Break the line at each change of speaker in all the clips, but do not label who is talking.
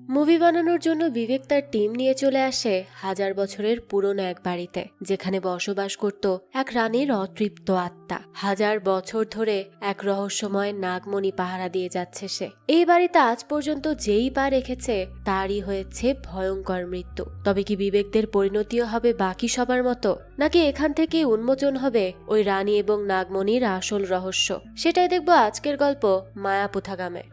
Movie বানানোর জন্য বিবেক তার টিম নিয়ে চলে আসে 1000 বছরের পুরনো এক বাড়িতে, যেখানে বসবাস করত এক রানীর অতৃপ্ত আত্মা। 1000 বছর ধরে এক রহস্যময় নাগমণি পাহারা দিয়ে যাচ্ছে সে। এই বাড়িতে আজ পর্যন্ত যেই পা রেখেছে তারই হয়েছে ভয়ঙ্কর মৃত্যু। তবে কি বিবেকদের পরিণতিও হবে বাকি সবার মতো, নাকি এখান থেকে উন্মোচন হবে ওই রানী এবং নাগমণির আসল রহস্য? সেটাই দেখবো আজকের গল্প মায়াপুথাগামে।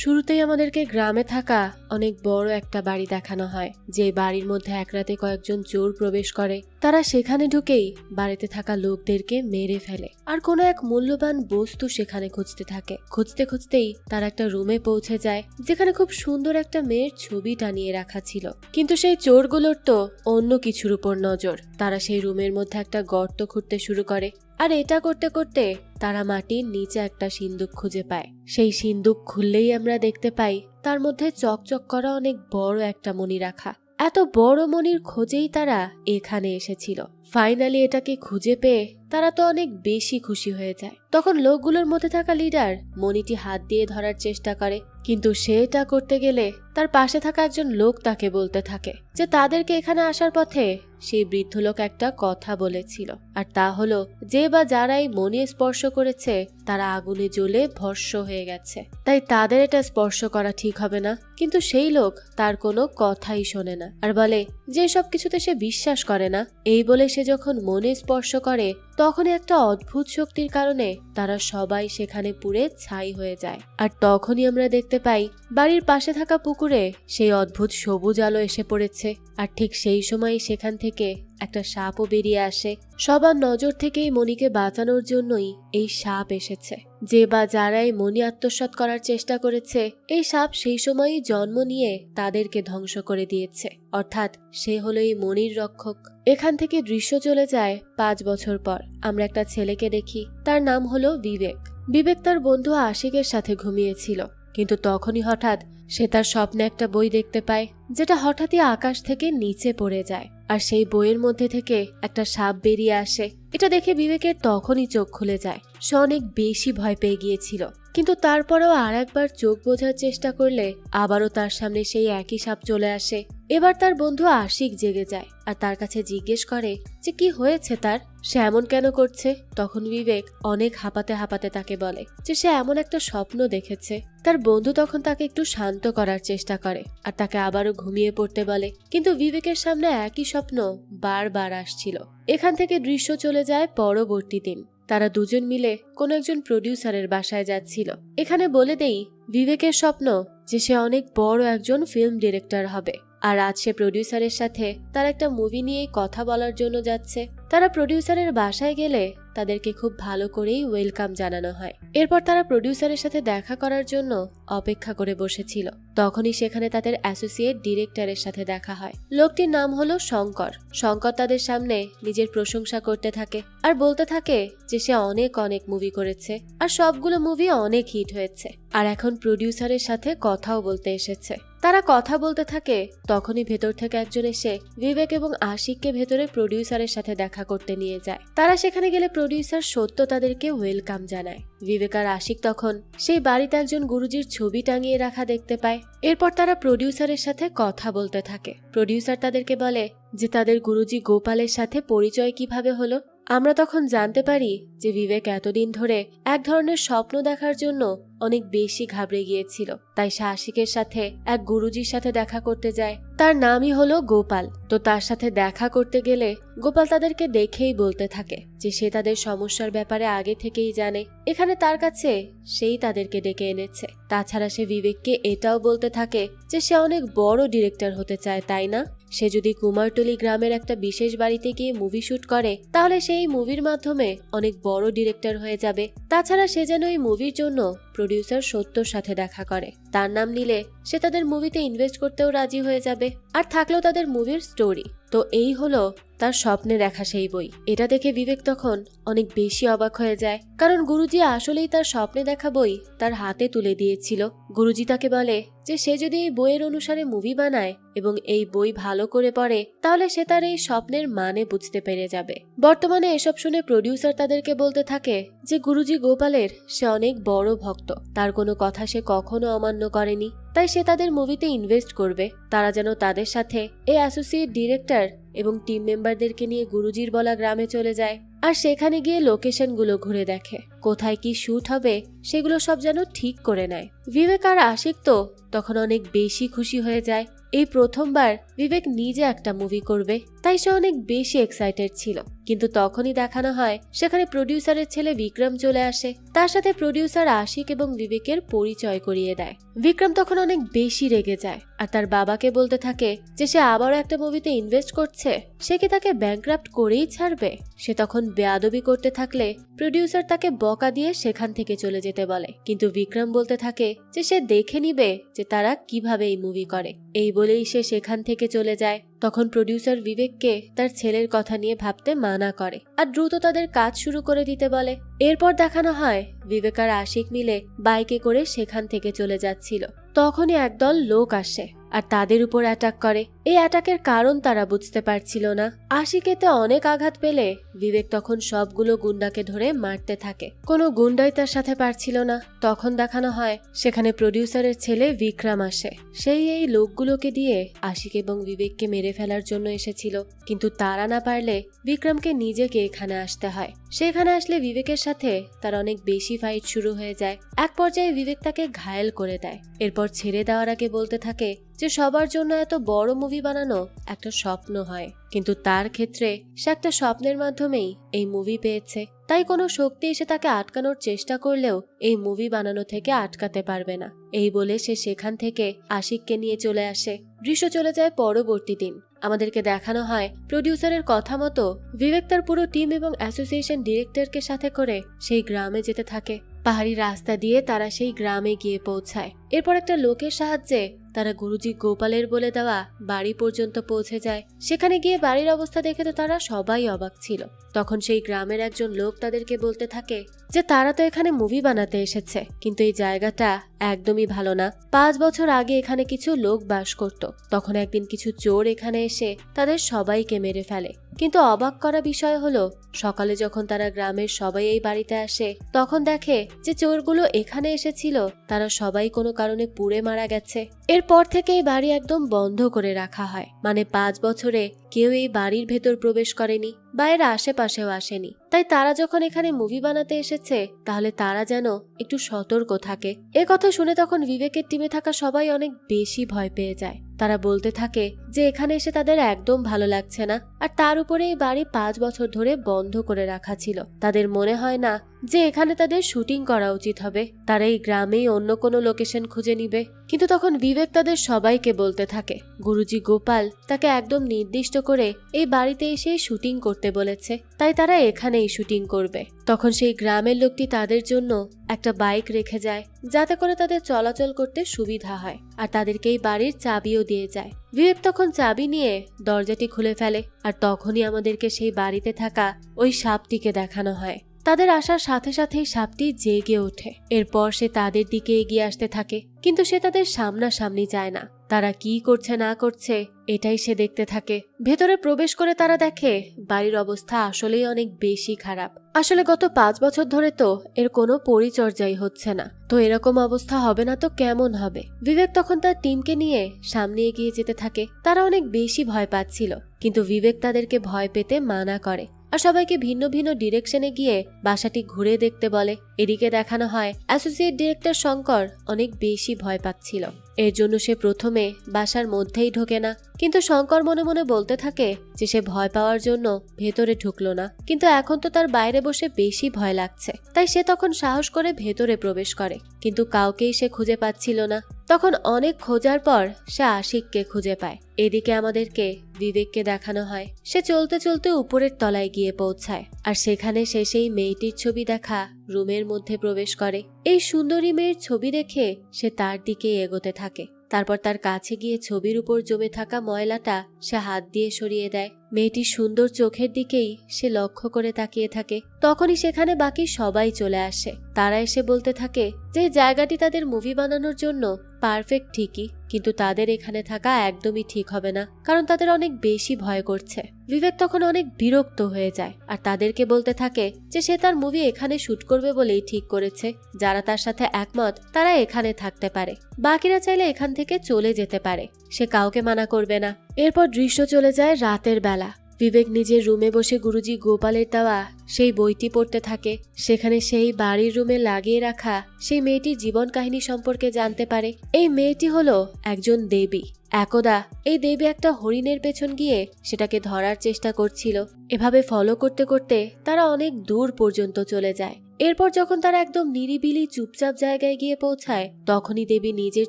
শুরুতেই আমাদেরকে গ্রামে থাকা অনেক বড় একটা বাড়ি দেখানো হয়, যে বাড়ির মধ্যে এক রাতে কয়েকজন চোর প্রবেশ করে। তারা সেখানে ঢুকেই বাড়িতে থাকা লোকদেরকে মেরে ফেলে, আর কোনো এক মূল্যবান বস্তু সেখানে খুঁজতে থাকে। খুঁজতে খুঁজতেই তারা একটা রুমে পৌঁছে যায়, যেখানে খুব সুন্দর একটা মেয়ের ছবি টানিয়ে রাখা ছিল। কিন্তু সেই চোরগুলোর তো অন্য কিছুর উপর নজর। তারা সেই রুমের মধ্যে একটা গর্ত খুঁড়তে শুরু করে, আর এটা করতে করতে তারা মাটির নিচে একটা সিন্দুক খুঁজে পায়। সেই সিন্দুক খুললেই আমরা দেখতে পাই তার মধ্যে চকচক করা অনেক বড় একটা মণি রাখা। এত বড় মণির খোঁজেই তারা এখানে এসেছিল। ফাইনালি এটাকে খুঁজে পেয়ে তারা তো অনেক বেশি খুশি হয়ে যায়। তখন লোকগুলোর মধ্যে থাকা লিডার মণিটি হাত দিয়ে ধরার চেষ্টা করে, কিন্তু সেটা করতে গেলে তার পাশে থাকা একজন লোক তাকে বলতে থাকে যে তাদেরকে এখানে আসার পথে সেই বৃদ্ধ লোক একটা কথা বলেছিল, আর তা হলো যে বা যারা এই মণি স্পর্শ করেছে তারা আগুনে জ্বলে ভস্ম হয়ে গেছে, তাই তাদের এটা স্পর্শ করা ঠিক হবে না। কিন্তু সেই লোক তার কোনো কথাই শোনে না, আর বলে যে সব কিছুতে সে বিশ্বাস করে না। এই বলে সে যখন মনে স্পর্শ করে তখনই একটা অদ্ভুত শক্তির কারণে তারা সবাই সেখানে পুড়ে ছাই হয়ে যায়। আর তখনই আমরা দেখতে পাই বাড়ির পাশে থাকা পুকুরে সেই অদ্ভুত সবুজ আলো এসে পড়েছে, আর ঠিক সেই সময় সেখান থেকে একটা সাপও বেরিয়ে আসে। সবার নজর থেকে এই মণিকে বাঁচানোর জন্যই এই সাপ এসেছে। যে বা যারা এই মণি আত্মসাৎ করার চেষ্টা করেছে, এই সাপ সেই সময়ই জন্ম নিয়ে তাদেরকে ধ্বংস করে দিয়েছে, অর্থাৎ সে হলো এই মণির রক্ষক। এখান থেকে দৃশ্য চলে যায় 5 বছর পর। আমরা একটা ছেলেকে দেখি, তার নাম হলো বিবেক। বিবেক তার বন্ধু আশিকের সাথে ঘুমিয়েছিল, কিন্তু তখনই হঠাৎ সে তার স্বপ্নে একটা বই দেখতে পায়, যেটা হঠাৎই আকাশ থেকে নিচে পড়ে যায়, আর সেই বইয়ের মধ্যে থেকে একটা সাপ বেরিয়ে আসে। এটা দেখে বিবেকের তখনই চোখ খুলে যায়। সে অনেক বেশি ভয় পেয়ে গিয়েছিল, কিন্তু তারপরেও আর একবার চোখ বোঝার চেষ্টা করলে আবারও তার সামনে সেই একই সাপ চলে আসে। এবার তার বন্ধু আশিক জেগে যায় আর তার কাছে জিজ্ঞেস করে যে কি হয়েছে তার, সে এমন কেন করছে। তখন বিবেক অনেক হাঁপাতে হাঁপাতে তাকে বলে যে সে এমন একটা স্বপ্ন দেখেছে। তার বন্ধু তখন তাকে একটু শান্ত করার চেষ্টা করে আর তাকে আবারও ঘুমিয়ে পড়তে বলে, কিন্তু বিবেকের সামনে একই স্বপ্ন বারবার আসছিল। এখান থেকে দৃশ্য চলে যায় পরবর্তী দিন। তারা দুজন মিলে কোনো একজন প্রডিউসারের বাসায় যাচ্ছিল। এখানে বলে দেই, বিবেকের স্বপ্ন যে সে অনেক বড় একজন ফিল্ম ডিরেক্টর হবে, আর আজ সে প্রডিউসারের সাথে তার একটা মুভি নিয়ে কথা বলার জন্য যাচ্ছে। তারা প্রডিউসারের বাসায় গেলে তাদেরকে খুব ভালো করেই ওয়েলকাম জানানো হয়। এরপর তারা প্রডিউসারের সাথে দেখা করার জন্য অপেক্ষা করে বসেছিল। তখনই সেখানে তাদের অ্যাসোসিয়েট ডিরেক্টরের সাথে দেখা হয়। লোকটির নাম হলো শঙ্কর। শঙ্কর তাদের সামনে নিজের প্রশংসা করতে থাকে আর বলতে থাকে যে সে অনেক অনেক মুভি করেছে, আর সবগুলো মুভি অনেক হিট হয়েছে, আর এখন প্রডিউসারের সাথে কথাও বলতে এসেছে। তারা কথা বলতে থাকে, তখনই ভেতর থেকে একজন এসে বিবেক এবং আশিককে ভেতরে প্রডিউসারের সাথে দেখা করতে নিয়ে যায়। তারা সেখানে গেলে প্রডিউসার সত্য তাদেরকে ওয়েলকাম জানায়। বিবেক আর আশিক তখন সেই বাড়িতে একজন গুরুজির ছবি টাঙিয়ে রাখা দেখতে পায়। এরপর তারা প্রডিউসারের সাথে কথা বলতে থাকে। প্রডিউসার তাদেরকে বলে যে তাদের গুরুজি গোপালের সাথে পরিচয় কিভাবে হলো। আমরা তখন জানতে পারি যে বিবেক এতদিন ধরে এক ধরনের স্বপ্ন দেখার জন্য অনেক বেশি ঘাবড়ে গিয়েছিল, তাই সে আশিকের সাথে এক গুরুজির সাথে দেখা করতে যায়। তার নামই হলো গোপাল। তো তার সাথে দেখা করতে গেলে গোপাল তাদেরকে দেখেই বলতে থাকে যে সে তাদের সমস্যার ব্যাপারে আগে থেকেই জানে। এখানে তার কাছে সেই তাদেরকে ডেকে এনেছে। তাছাড়া সে বিবেককে এটাও বলতে থাকে যে সে অনেক বড় ডিরেক্টর হতে চায়, তাই না? সে যদি কুমারটুলি গ্রামের একটা বিশেষ বাড়িতে গিয়ে মুভি শুট করে তাহলে সেই মুভির মাধ্যমে অনেক বড় ডিরেক্টর হয়ে যাবে। তাছাড়া সে যেন এই মুভির জন্য প্রডিউসার সত্যর সাথে দেখা করে। তার নাম নিলে সে তাদের মুভিতে ইনভেস্ট করতেও রাজি হয়ে যাবে, আর থাকলো তাদের মুভির স্টোরি। তো এই হলো তার স্বপ্নে দেখা সেই বই। এটা দেখে বিবেক তখন অনেক বেশি অবাক হয়ে যায়, কারণ গুরুজি আসলেই তার স্বপ্নে দেখা বই তার হাতে তুলে দিয়েছিল। গুরুজি তাকে বলে যে সে যদি এই বইয়ের অনুসারে মুভি বানায় এবং এই বই ভালো করে পড়ে তাহলে সে তার এই স্বপ্নের মানে বুঝতে পেরে যাবে। বর্তমানে এসব শুনে প্রডিউসার তাদেরকে বলতে থাকে যে গুরুজি গোপালের সে অনেক বড় ভক্ত ভক্ত, তার কোনো কথা সে কখনো অমান্য করেনি। তাই সে তাদের মুভিতে ইনভেস্ট করবে। তারা যেন তাদের সাথে এই অ্যাসোসিয়েট ডিরেক্টর এবং টিম মেম্বারদেরকে নিয়ে গুরুজির বলা গ্রামে চলে যায় আর সেখানে গিয়ে লোকেশনগুলো ঘুরে দেখে, কোথায় কি শুট হবে সেগুলো সব যেন ঠিক করে নেয়। বিবেক আর আশিক তো তখন অনেক বেশি খুশি হয়ে যায়। এই প্রথমবার বিবেক নিজে একটা মুভি করবে, তাই সে অনেক বেশি এক্সাইটেড ছিল। কিন্তু তখনই দেখানো হয় সেখানে প্রডিউসারের ছেলে বিক্রম চলে আসে। তার সাথে প্রডিউসার আশিক এবং বিবেকের পরিচয় করিয়ে দেয়। বিক্রম তখন অনেক বেশি রেগে যায় আর তার বাবাকে বলতে থাকে যে সে আবারও একটা মুভিতে ইনভেস্ট করছে, সে কি তাকে ব্যাংক্রাফট করেই ছাড়বে। সে তখন বেয়াদবি করতে থাকলে প্রডিউসার তাকে বকা দিয়ে সেখান থেকে চলে যেতে বলে, কিন্তু বিক্রম বলতে থাকে যে সে দেখে নিবে যে তারা কিভাবে এই মুভি করে। এই বলেই সে সেখান থেকে চলে যায়। তখন প্রডিউসার বিবেককে তার ছেলের কথা নিয়ে ভাবতে মানা করে আর দ্রুত তাদের কাজ শুরু করে দিতে বলে। এরপর দেখানো হয় বিবেক আর আশিক মিলে বাইকে করে সেখান থেকে চলে যাচ্ছিল। তখনই একদল লোক আসে আর তাদের উপর অ্যাটাক করে। এই অ্যাটাকের কারণ তারা বুঝতে পারছিল না। আশিক এতে অনেক আঘাত পেলে বিবেক তখন সবগুলো গুন্ডাকে ধরে মারতে থাকে। কোনো গুন্ডাই তার সাথে পারছিল না। তখন দেখানো হয় সেখানে প্রডিউসারের ছেলে বিক্রম আসে। সেই এই লোকগুলোকে দিয়ে আশিক এবং বিবেককে মেরে ফেলার জন্য এসেছিল, কিন্তু তারা না পারলে বিক্রমকে নিজেকে এখানে আসতে হয়। সেখানে আসলে বিবেকের সাথে তার অনেক বেশি ফাইট শুরু হয়ে যায়। এক পর্যায়ে বিবেক তাকে ঘায়েল করে দেয়। এরপর ছেড়ে দেওয়ার আগে বলতে থাকে যে সবার জন্য এত বড় মুভি বানানো একটা স্বপ্ন হয়, কিন্তু তার ক্ষেত্রে সে একটা স্বপ্নের মাধ্যমেই এই মুভি পেয়েছে। তাই কোনো শক্তি এসে তাকে আটকানোর চেষ্টা করলেও এই মুভি বানানো থেকে আটকাতে পারবে না। এই বলে সে সেখান থেকে আশিককে নিয়ে চলে আসে। দৃশ্য চলে যায় পরবর্তী দিন। আমাদেরকে দেখানো হয় প্রডিউসারের কথা মতো বিবেক তার পুরো টিম এবং অ্যাসোসিয়েশন ডিরেক্টরকে সাথে করে সেই গ্রামে যেতে থাকে। পাহাড়ি রাস্তা দিয়ে তারা সেই গ্রামে গিয়ে পৌঁছায়। এরপর একটা লোকের সাহায্যে তারা গুরুজি গোপালের বলে দেওয়া বাড়ি পর্যন্ত পৌঁছে যায়। সেখানে গিয়ে বাড়ির অবস্থা দেখে তো তারা সবাই অবাক ছিল। তখন সেই গ্রামের একজন লোক তাদেরকে বলতে থাকে যে তারা তো এখানে মুভি বানাতে এসেছে, কিন্তু এই জায়গাটা একদমই ভালো না। 5 বছর আগে এখানে কিছু লোক বাস করত। তখন একদিন কিছু চোর এখানে এসে তাদের সবাইকে মেরে ফেলে। কিন্তু অবাক করা বিষয় হলো সকালে যখন তারা গ্রামের সবাই এই বাড়িতে আসে তখন দেখে যে চোরগুলো এখানে এসেছিল তারা সবাই কোনো কারণে পুড়ে মারা গেছে। এরপর থেকে এই বাড়ি একদম বন্ধ করে রাখা হয়। মানে 5 বছরে কেউ এই বাড়ির ভেতর প্রবেশ করেনি, বাইরে আশেপাশেও আসেনি। তাই তারা যখন এখানে মুভি বানাতে এসেছে তাহলে তারা যেন একটু সতর্ক থাকে। এ কথা শুনে তখন বিবেকের টিমে থাকা সবাই অনেক বেশি ভয় পেয়ে যায়। তারা বলতে থাকে যে এখানে এসে তাদের একদম ভালো লাগছে না, আর তার উপরে এই বাড়ি 5 বছর ধরে বন্ধ করে রাখা ছিল। তাদের মনে হয় না যে এখানে তাদের শুটিং করা উচিত হবে। তারা এই গ্রামেই অন্য কোনো লোকেশন খুঁজে নিবে। কিন্তু তখন বিবেক তাদের সবাইকে বলতে থাকে গুরুজি গোপাল তাকে একদম নির্দিষ্ট করে এই বাড়িতে এসে শুটিং করতে বলেছে, তাই তারা এখানেই শুটিং করবে। তখন সেই গ্রামের লোকটি তাদের জন্য একটা বাইক রেখে যায় যাতে করে তাদের চলাচল করতে সুবিধা হয়, আর তাদেরকে এই বাড়ির চাবিও দিয়ে যায়। বিবেক তখন চাবি নিয়ে দরজাটি খুলে ফেলে আর তখনই আমাদেরকে সেই বাড়িতে থাকা ওই সাপটিকে দেখানো হয়। তাদের আসার সাথে সাথেই সাপটি জেগে ওঠে। এরপর সে তাদের দিকে এগিয়ে আসতে থাকে, কিন্তু সে তাদের সামনাসামনি যায় না। তারা কি করছে না করছে এটাই সে দেখতে থাকে। ভেতরে প্রবেশ করে তারা দেখে বাড়ির অবস্থা আসলেই অনেক বেশি খারাপ। আসলে গত 5 বছর ধরে তো এর কোনো পরিচর্যাই হচ্ছে না, তো এরকম অবস্থা হবে না তো কেমন হবে। বিবেক তখন তার টিমকে নিয়ে সামনে এগিয়ে যেতে থাকে। তারা অনেক বেশি ভয় পাচ্ছিল, কিন্তু বিবেক তাদেরকে ভয় পেতে মানা করে আর সবাইকে ভিন্ন ভিন্ন ডিরেকশনে গিয়ে বাসাটি ঘুরে দেখতে বলে। এদিকে দেখানো হয় অ্যাসোসিয়েট ডিরেক্টর শঙ্কর অনেক বেশি ভয় পাচ্ছিল। এর জন্য সে প্রথমে বাসার মধ্যেই ঢোকে না, কিন্তু শঙ্কর মনে মনে বলতে থাকে যে সে ভয় পাওয়ার জন্য ভেতরে ঢুকলো না, কিন্তু এখন তো তার বাইরে বসে বেশি ভয় লাগছে। তাই সে তখন সাহস করে ভেতরে প্রবেশ করে, কিন্তু কাউকেই সে খুঁজে পাচ্ছিল না। তখন অনেক খোঁজার পর সে আশিককে খুঁজে পায়। এদিকে আমাদেরকে বিবেককে দেখানো হয় সে চলতে চলতে উপরের তলায় গিয়ে পৌঁছায়, আর সেখানে সে সেই মেয়েটির ছবি দেখা রুমের মধ্যে প্রবেশ করে। এই সুন্দরী মেয়ের ছবি দেখে সে তার দিকে এগোতে থাকে। তারপর তার কাছে গিয়ে ছবির উপর জমে থাকা ময়লাটা সে হাত দিয়ে সরিয়ে দেয়। মেয়েটির সুন্দর চোখের দিকেই সে লক্ষ্য করে তাকিয়ে থাকে। তখনই সেখানে বাকি সবাই চলে আসে। তারা এসে বলতে থাকে যে জায়গাটি তাদের মুভি বানানোর জন্য পারফেক্ট ঠিকই, কিন্তু তাদের এখানে থাকা একদমই ঠিক হবে না, কারণ তাদের অনেক বেশি ভয় করছে। বিবেক তখন অনেক বিরক্ত হয়ে যায় আর তাদেরকে বলতে থাকে যে সে তার মুভি এখানে শুট করবে বলেই ঠিক করেছে, যারা তার সাথে একমত তারা এখানে থাকতে পারে, বাকিরা চাইলে এখান থেকে চলে যেতে পারে, সে কাউকে মানা করবে না। এরপর দৃশ্য চলে যায় রাতের বেলা। বিবেক নিজের রুমে বসে গুরুজি গোপালের দেওয়া সেই বইটি পড়তে থাকে। সেখানে সেই বাড়ির রুমে লাগিয়ে রাখা সেই মেয়েটির জীবন কাহিনী সম্পর্কে জানতে পারে। এই মেয়েটি হলো একজন দেবী। একদা এই দেবী একটা হরিণের পেছন গিয়ে সেটাকে ধরার চেষ্টা করছিল। এভাবে ফলো করতে করতে তারা অনেক দূর পর্যন্ত চলে যায়। এরপর যখন তারা একদম নিরিবিলি চুপচাপ জায়গায় গিয়ে পৌঁছায়, তখনই দেবী নিজের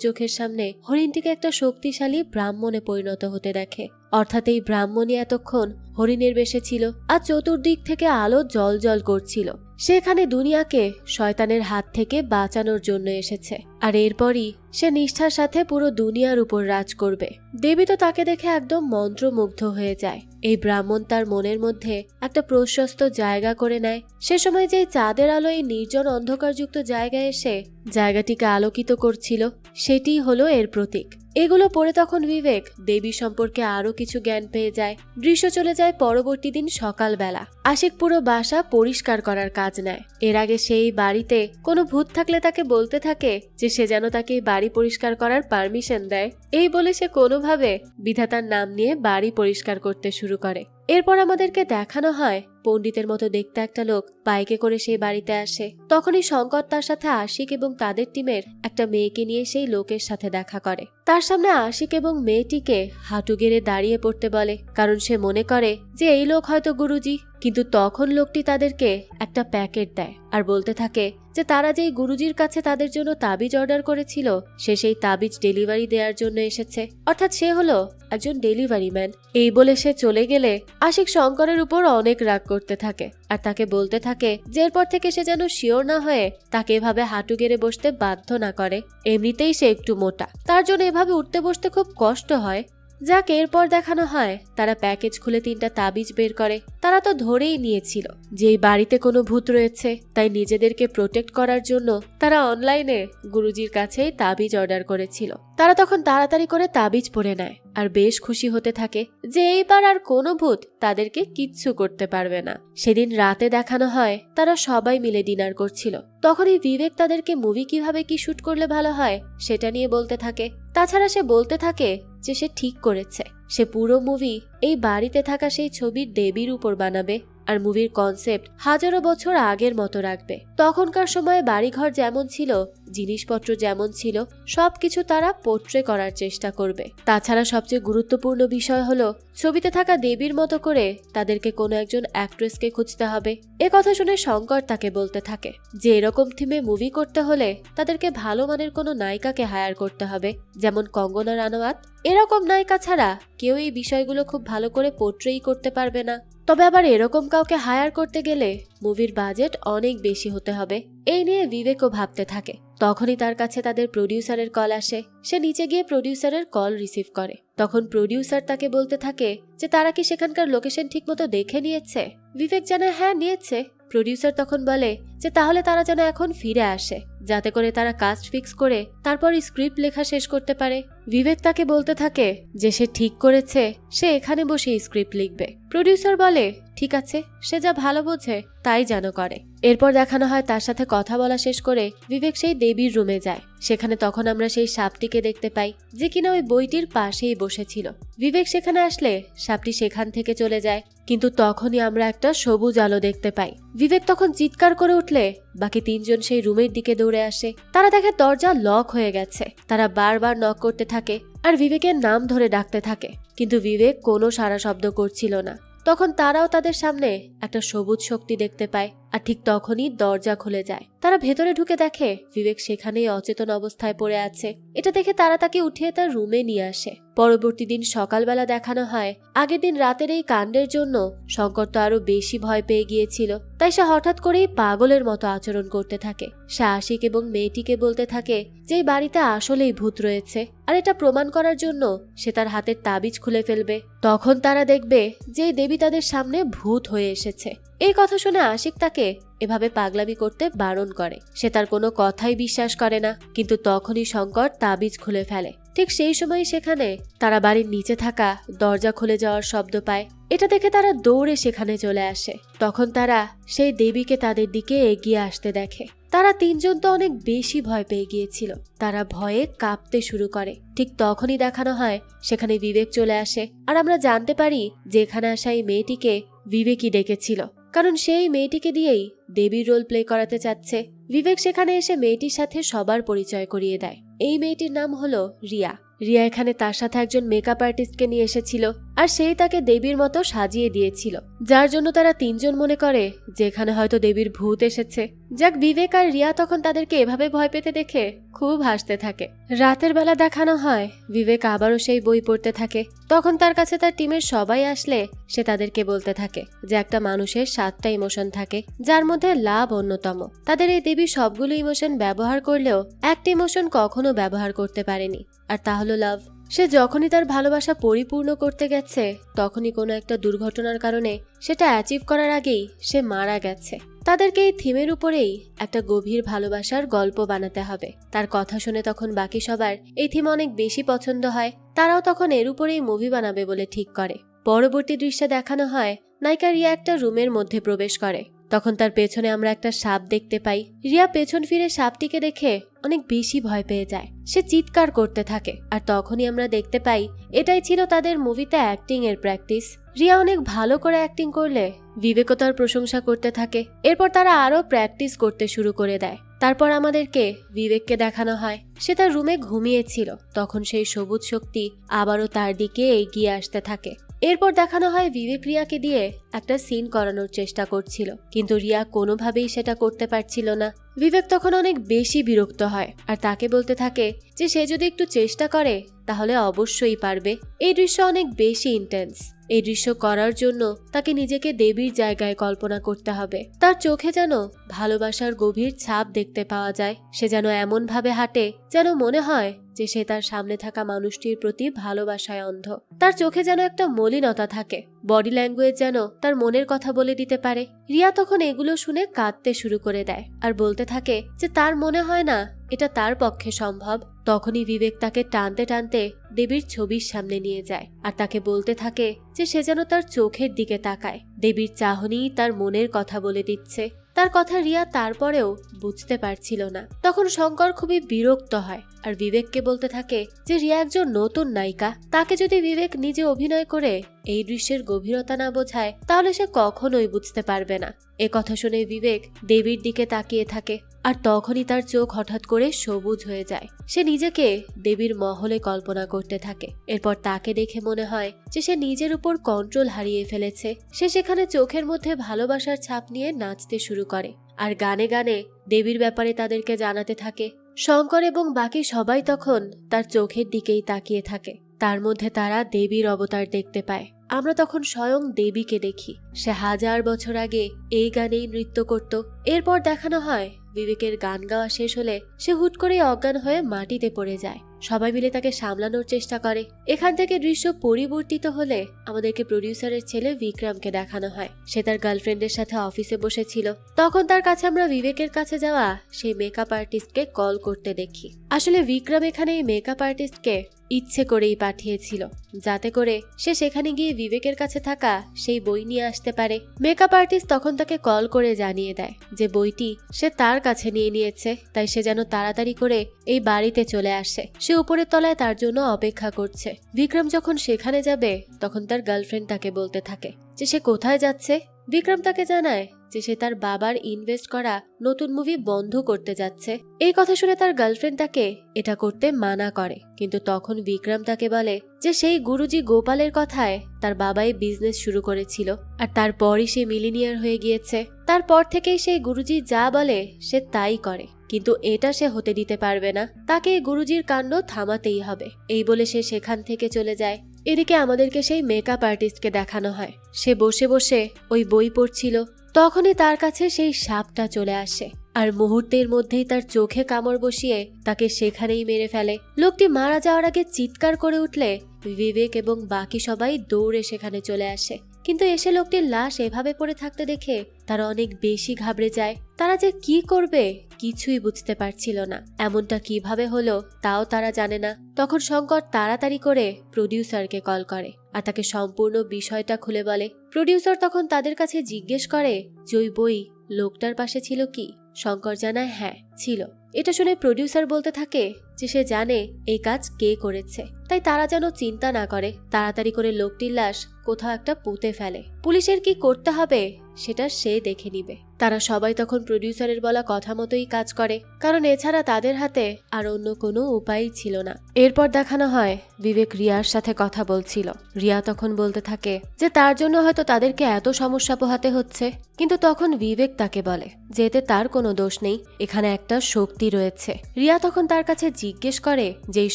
চোখের সামনে হরিণটিকে একটা শক্তিশালী ব্রাহ্মণে পরিণত হতে দেখে। অর্থাৎ এই ব্রাহ্মণী এতক্ষণ হরিণের বেশে ছিল আর চতুর্দিক থেকে আলো জল করছিল। সেখানে দুনিয়াকে শয়তানের হাত থেকে বাঁচানোর জন্য এসেছে, আর এরপরই সে নিষ্ঠার সাথে পুরো দুনিয়ার উপর রাজ করবে। দেবী তো তাকে দেখে একদম মন্ত্রমুগ্ধ হয়ে যায়। এই ব্রাহ্মণ তার মনের মধ্যে একটা প্রশস্ত জায়গা করে নেয়। সে সময় যে চাঁদের আলো এই নির্জন অন্ধকারযুক্ত জায়গায় এসে জায়গাটিকে আলোকিত করছিল, সেটিই হলো এর প্রতীক। এগুলো পড়ে তখন বিবেক দেবী সম্পর্কে আরো কিছু জ্ঞান পেয়ে যায়। দৃশ্য চলে যায় পরবর্তী দিন সকালবেলা। আশিক পুরো বাসা পরিষ্কার করার কাজ নেয়। এর আগে সেই বাড়িতে কোনো ভূত থাকলে তাকে বলতে থাকে যে সে যেন তাকে বাড়ি পরিষ্কার করার পারমিশন দেয়। এই বলে সে কোনোভাবে বিধাতার নাম নিয়ে বাড়ি পরিষ্কার করতে শুরু করে। এরপর আমাদেরকে দেখানো হয় পণ্ডিতের মতো দেখতে একটা লোক বাইকে করে সেই বাড়িতে আসে। তখনই শঙ্কর তার সাথে আশিক এবং তাদের টিমের একটা মেয়েকে নিয়ে সেই লোকের সাথে দেখা করে। তার সামনে আশিক এবং মেয়েটিকে হাঁটু গেড়ে দাঁড়িয়ে পড়তে বলে, কারণ সে মনে করে যে এই লোক হয়তো গুরুজি। কিন্তু তখন লোকটি তাদেরকে একটা প্যাকেট দেয় আর বলতে থাকে যে তারা যেই গুরুজির কাছে তাদের জন্য তাবিজ অর্ডার করেছিল, সে সেই তাবিজ ডেলিভারি দেওয়ার জন্য এসেছে। অর্থাৎ সে হলো একজন ডেলিভারি ম্যান। এই বলে সে চলে গেলে আশিক শঙ্করের উপর অনেক রাগ করতে থাকে আর তাকে বলতে থাকে যে এরপর থেকে সে যেন শিওর না হয়ে তাকে এভাবে হাঁটু গেড়ে বসতে বাধ্য না করে। এমনিতেই সে একটু মোটা, তার জন্য এভাবে উঠতে বসতে খুব কষ্ট হয়। যাক, এরপর দেখানো হয় তারা প্যাকেজ খুলে 3টা তাবিজ বের করে। তারা তো ধরেই নিয়েছিল যে এই বাড়িতে কোনো ভূত রয়েছে, তাই নিজেদেরকে প্রোটেক্ট করার জন্য তারা অনলাইনে গুরুজির কাছেই তাবিজ অর্ডার করেছিল। তারা তখন তাড়াতাড়ি করে তাবিজ পরে নেয় আর বেশ খুশি হতে থাকে যে এইবার আর কোনো ভূত তাদেরকে কিচ্ছু করতে পারবে না। সেদিন রাতে দেখানো হয় তারা সবাই মিলে ডিনার করছিল। তখনই বিবেক তাদেরকে মুভি কিভাবে কি শুট করলে ভালো হয় সেটা নিয়ে বলতে থাকে। তাছাড়া সে বলতে থাকে যে সে ঠিক করেছে সে পুরো মুভি এই বাড়িতে থাকা সেই ছবির দেবীর উপর বানাবে আর মুভির কনসেপ্ট হাজারো বছর আগের মতো রাখবে। তখনকার সময়ে বাড়িঘর যেমন ছিল, জিনিসপত্র যেমন ছিল, সবকিছু তারা পোট্রে করার চেষ্টা করবে। তাছাড়া সবচেয়ে গুরুত্বপূর্ণ বিষয় হলো ছবিতে থাকা দেবীর মতো করে তাদেরকে কোনো একজন অ্যাক্ট্রেসকে খুঁজতে হবে। এ কথা শুনে শঙ্কর তাকে বলতে থাকে যে এরকম থিমে মুভি করতে হলে তাদেরকে ভালো মানের কোনো নায়িকাকে হায়ার করতে হবে, যেমন কঙ্গনা রানাওয়াত। এরকম নায়িকা ছাড়া কেউ এই বিষয়গুলো খুব ভালো করে পোট্রেই করতে পারবে না। তবে আবার এরকম কাউকে হায়ার করতে গেলে মুভির বাজেট অনেক বেশি হতে হবে। এই নিয়ে বিবেকও ভাবতে থাকে। তখনই তার কাছে তাদের প্রডিউসারের কল আসে। সে নিচে গিয়ে প্রডিউসারের কল রিসিভ করে। তখন প্রডিউসার তাকে বলতে থাকে যে তারা কি সেখানকার লোকেশন ঠিকমতো দেখে নিয়েছে। বিবেক জানায় হ্যাঁ নিয়েছে। প্রডিউসার তখন বলে যে তাহলে তারা যেন এখন ফিরে আসে, যাতে করে তারা কাস্ট ফিক্স করে তারপর স্ক্রিপ্ট লেখা শেষ করতে পারে। বিবেক তাকে বলতে থাকে যে সে ঠিক করেছে সে এখানে বসে স্ক্রিপ্ট লিখবে। প্রডিউসার বলে ঠিক আছে, সে যা ভালো বোঝে তাই যেন করে। এরপর দেখানো হয় তার সাথে কথা বলা শেষ করে বিবেক সেই দেবীর রুমে যায়। সেখানে তখন আমরা সেই সাপটিকে দেখতে পাই যে কিনা ওই বইটির পাশেই বসেছিল। বিবেক সেখানে আসলে সাপটি সেখান থেকে চলে যায়, কিন্তু তখনই আমরা একটা সবুজ আলো দেখতে পাই। বিবেক তখন চিৎকার করে উঠলে বাকি 3 জন সেই রুমের দিকে দৌড়ে আসে। তারা দেখে দরজা লক হয়ে গেছে। তারা বারবার নক করতে থাকে আর বিবেকের নাম ধরে ডাকতে থাকে, কিন্তু বিবেক কোনো সাড়া শব্দ করছিল না। তখন তারাও তাদের সামনে একটা সবুজ শক্তি দেখতে পায় আর ঠিক তখনই দরজা খুলে যায়। তারা ভেতরে ঢুকে দেখে বিবেক সেখানেই অচেতন অবস্থায় পড়ে আছে। এটা দেখে তারা তাকে উঠিয়ে তার রুমে নিয়ে আসে। পরবর্তী দিন সকালবেলা দেখানো হয় আগের দিন রাতের এই কাণ্ডের জন্য শঙ্কর তো আরো বেশি ভয় পেয়ে গিয়েছিল, তাই সে হঠাৎ করেই পাগলের মতো আচরণ করতে থাকে। সে আশিক এবং মেয়েটিকে বলতে থাকে যে এই বাড়িতে আসলেই ভূত রয়েছে আর এটা প্রমাণ করার জন্য সে তার হাতের তাবিজ খুলে ফেলবে। তখন তারা দেখবে যে দেবী তাদের সামনে ভূত হয়ে এসেছে। এই কথা শুনে আশিক তাকে এভাবে পাগলামি করতে বারণ করে। সে তার কোনো কথাই বিশ্বাস করে না, কিন্তু তখনই শঙ্কর তাবিজ খুলে ফেলে ঠিক সেই সময় সেখানে তারা বাড়ির নিচে থাকা দরজা খুলে যাওয়ার শব্দ পায়। এটা দেখে তারা দৌড়ে সেখানে চলে আসে। তখন তারা সেই দেবীকে তাদের দিকে এগিয়ে আসতে দেখে। তারা তিনজন তো অনেক বেশি ভয় পেয়ে গিয়েছিল। তারা ভয়ে কাঁপতে শুরু করে। ঠিক তখনই দেখানো হয় সেখানে বিবেক চলে আসে। আর আমরা জানতে পারি যে এখানে আসা এই মেয়েটিকে বিবেকই ডেকেছিল, কারণ সেই মেয়েটিকে দিয়েই দেবীর রোল প্লে করাতে চাচ্ছে। বিবেক সেখানে এসে মেয়েটির সাথে সবার পরিচয় করিয়ে দেয়। এই মেয়েটির নাম হলো রিয়া। রিয়া এখানে তার সাথে একজন মেকআপ আর্টিস্টকে নিয়ে এসেছিল, আর সেই তাকে দেবীর মতো সাজিয়ে দিয়েছিল, যার জন্য তারা তিনজন মনে করে যে এখানে হয়তো দেবীর ভূত এসেছে। যাক, বিবেক আর রিয়া তখন তাদেরকে এভাবে ভয় পেতে দেখে খুব হাসতে থাকে। রাতের বেলা দেখানো হয় বিবেক আবারও সেই বই পড়তে থাকে। তখন তার কাছে তার টিমের সবাই আসলে সে তাদেরকে বলতে থাকে যে একটা মানুষের 7টা ইমোশন থাকে, যার মধ্যে লাভ অন্যতম। তাদের এই দেবী সবগুলো ইমোশন ব্যবহার করলেও একটা ইমোশন কখনো ব্যবহার করতে পারেনি, আর তা হলো লাভ। সে যখনই তার ভালোবাসা পরিপূর্ণ করতে গেছে তখনই কোনো একটা দুর্ঘটনার কারণে সেটা অ্যাচিভ করার আগেই সে মারা গেছে। তাদেরকে এই থিমের উপরেই একটা গভীর ভালোবাসার গল্প বানাতে হবে। তার কথা শুনে তখন বাকি সবার এই থিম অনেক বেশি পছন্দ হয়। তারাও তখন এর উপরেই মুভি বানাবে বলে ঠিক করে। পরবর্তী দৃশ্যে দেখানো হয় নায়িকা রিয়া একটা রুমের মধ্যে প্রবেশ করে। তখন তার পেছনে আমরা একটা সাপ দেখতে পাই। রিয়া পেছন ফিরে সাপটিকে দেখে অনেক বেশি ভয় পেয়ে যায়। সে চিৎকার করতে থাকে, আর তখনই আমরা দেখতে পাই এটাই ছিল তাদের মুভিতে অ্যাক্টিং এর প্র্যাকটিস। রিয়া অনেক ভালো করে অ্যাক্টিং করলে বিবেকও তার প্রশংসা করতে থাকে। এরপর তারা আরো প্র্যাকটিস করতে শুরু করে দেয়। তারপর আমাদেরকে বিবেককে দেখানো হয় সে তার রুমে ঘুমিয়েছিল। তখন সেই সবুজ শক্তি আবারও তার দিকে এগিয়ে আসতে থাকে। এরপর দেখানো হয় বিবেক রিয়াকে দিয়ে একটা সিন করানোর চেষ্টা করছিল, কিন্তু রিয়া কোনোভাবেই সেটা করতে পারছিল না। বিবেক তখন অনেক বেশি বিরক্ত হয় আর তাকে বলতে থাকে যে সে যদি একটু চেষ্টা করে তাহলে অবশ্যই পারবে। এই দৃশ্য অনেক বেশি ইন্টেন্স। এই দৃশ্য করার জন্য তাকে নিজেকে দেবীর জায়গায় কল্পনা করতে হবে। তার চোখে যেন ভালোবাসার গভীর ছাপ দেখতে পাওয়া যায়। সে যেন এমন ভাবে হাঁটে যেন মনে হয় যে সে তার সামনে থাকা মানুষটির প্রতি ভালোবাসায় অন্ধ। তার চোখে যেন একটা মলিনতা থাকে। বডি ল্যাঙ্গুয়েজ যেন তার মনের কথা বলে দিতে পারে। রিয়া তখন এগুলো শুনে কাঁদতে শুরু করে দেয় আর বলতে থাকে যে তার মনে হয় না এটা তার পক্ষে সম্ভব। তখনই বিবেক তাকে টানতে টানতে দেবীর ছবির সামনে নিয়ে যায় আর তাকে বলতে থাকে যে সে যেন তার চোখের দিকে তাকায়। দেবীর চাহনি তার মনের কথা বলে দিচ্ছে। তার কথা রিয়া তারপরেও বুঝতে পারছিল না। তখন শঙ্কর খুবই বিরক্ত হয় আর বিবেককে বলতে থাকে যে রিয়া একজন নতুন নায়িকা, তাকে যদি বিবেক নিজে অভিনয় করে এই দৃশ্যের গভীরতা না বোঝায় তাহলে সে কখনোই বুঝতে পারবে না। এ কথা শুনে বিবেক দেবীর দিকে তাকিয়ে থাকে আর তখনই তার চোখ হঠাৎ করে সবুজ হয়ে যায়। সে নিজেকে দেবীর মহলে কল্পনা করতে থাকে। এরপর তাকে দেখে মনে হয় যে সে নিজের উপর কন্ট্রোল হারিয়ে ফেলেছে। সে সেখানে চোখের মধ্যে ভালোবাসার ছাপ নিয়ে নাচতে শুরু করে আর গানে গানে দেবীর ব্যাপারে তাদেরকে জানাতে থাকে। শঙ্কর এবং বাকি সবাই তখন তার চোখের দিকেই তাকিয়ে থাকে। তার মধ্যে তারা দেবীর অবতার দেখতে পায়। আমরা তখন স্বয়ং দেবীকে দেখি। সে 1000 বছর আগে এই গানেই নৃত্য করত। এরপর দেখানো হয় বিবেকের গান গাওয়া শেষ হলে সে হুট করে অজ্ঞান হয়ে মাটিতে পড়ে যায়। সবাই মিলে তাকে সামলানোর চেষ্টা করে। এখান থেকে দৃশ্য পরিবর্তিত হলে আমাদেরকে প্রডিউসারের ছেলে বিক্রমকে দেখানো হয়। সে তার গার্লফ্রেন্ডের সাথে অফিসে বসেছিল। তখন তার কাছে আমরা বিবেকের কাছে যাওয়া সেই মেকআপ আর্টিস্টকে কল করতে দেখি। আসলে বিক্রম এখানে এই মেকআপ আর্টিস্টকে ইচ্ছে করেই পাঠিয়েছিল, যাতে করে সে সেখানে গিয়ে বিবেকের কাছে থাকা সেই বই নিয়ে আসতে পারে। মেকআপ আর্টিস্ট তখন তাকে কল করে জানিয়ে দেয় যে বইটি সে তার কাছে নিয়ে নিয়েছে, তাই সে যেন তাড়াতাড়ি করে এই বাড়িতে চলে আসে। সে উপরের তলায় তার জন্য অপেক্ষা করছে। বিক্রম যখন সেখানে যাবে তখন তার গার্লফ্রেন্ড তাকে বলতে থাকে যে সে কোথায় যাচ্ছে। বিক্রম তাকে জানায় যে সে তার বাবার ইনভেস্ট করা নতুন মুভি বন্ধ করতে যাচ্ছে। এই কথা শুনে তার গার্লফ্রেন্ড তাকে এটা করতে মানা করে, কিন্তু তখন বিক্রম তাকে বলে যে সেই গুরুজি গোপালের কথায় তার বাবাই বিজনেস শুরু করেছিল আর তারপরই সে মিলিনিয়ার হয়ে গিয়েছে। তারপর থেকেই সেই গুরুজি যা বলে সে তাই করে, কিন্তু এটা সে হতে দিতে পারবে না। তাকে এই গুরুজির কাণ্ড থামাতেই হবে। এই বলে সে সেখান থেকে চলে যায়। এদিকে আমাদেরকে সেই মেকআপ আর্টিস্টকে দেখানো হয়। সে বসে বসে ওই বই পড়ছিল। তখনই তার কাছে সেই সাপটা চলে আসে আর মুহূর্তের মধ্যেই তার চোখে কামড় বসিয়ে তাকে সেখানেই মেরে ফেলে। লোকটি মারা যাওয়ার আগে চিৎকার করে উঠলে বিবেক এবং বাকি সবাই দৌড়ে সেখানে চলে আসে, কিন্তু এসে লোকটির লাশ এভাবে পড়ে থাকতে দেখে তারা অনেক বেশি ঘাবড়ে যায়। তারা যে কি করবে কিছুই বুঝতে পারছিল না। এমনটা কিভাবে হলো তাও তারা জানে না। তখন শঙ্কর তাড়াতাড়ি করে প্রডিউসারকে কল করে আর তাকে সম্পূর্ণ বিষয়টা খুলে বলে। প্রডিউসার তখন তাদের কাছে জিজ্ঞেস করে যে ওই বই লোকটার পাশে ছিল কি। শঙ্কর জানায় হ্যাঁ ছিল। এটা শুনে প্রডিউসার বলতে থাকে যে সে জানে এই কাজ কে করেছে, তাই তারা যেন চিন্তা না করে, তাড়াতাড়ি করে লোকটির লাশ কোথাও একটা পুঁতে ফেলে। পুলিশের কি করতে হবে সেটা সে দেখে নিবে। তারা সবাই তখন প্রডিউসারের বলা কথা মতোই কাজ করে, কারণ এছাড়া তাদের হাতে আর অন্য কোনো উপায়ই ছিল না। এরপর দেখানো হয় বিবেক রিয়ার সাথে কথা বলছিল। রিয়া তখন বলতে থাকে যে তার জন্য হয়তো তাদেরকে এত সমস্যা পোহাতে হচ্ছে, কিন্তু তখন বিবেক তাকে বলে যে এতে তার কোনো দোষ নেই, এখানে একটা শক্তি রয়েছে। রিয়া তখন তার কাছে জিজ্ঞেস করে যে এই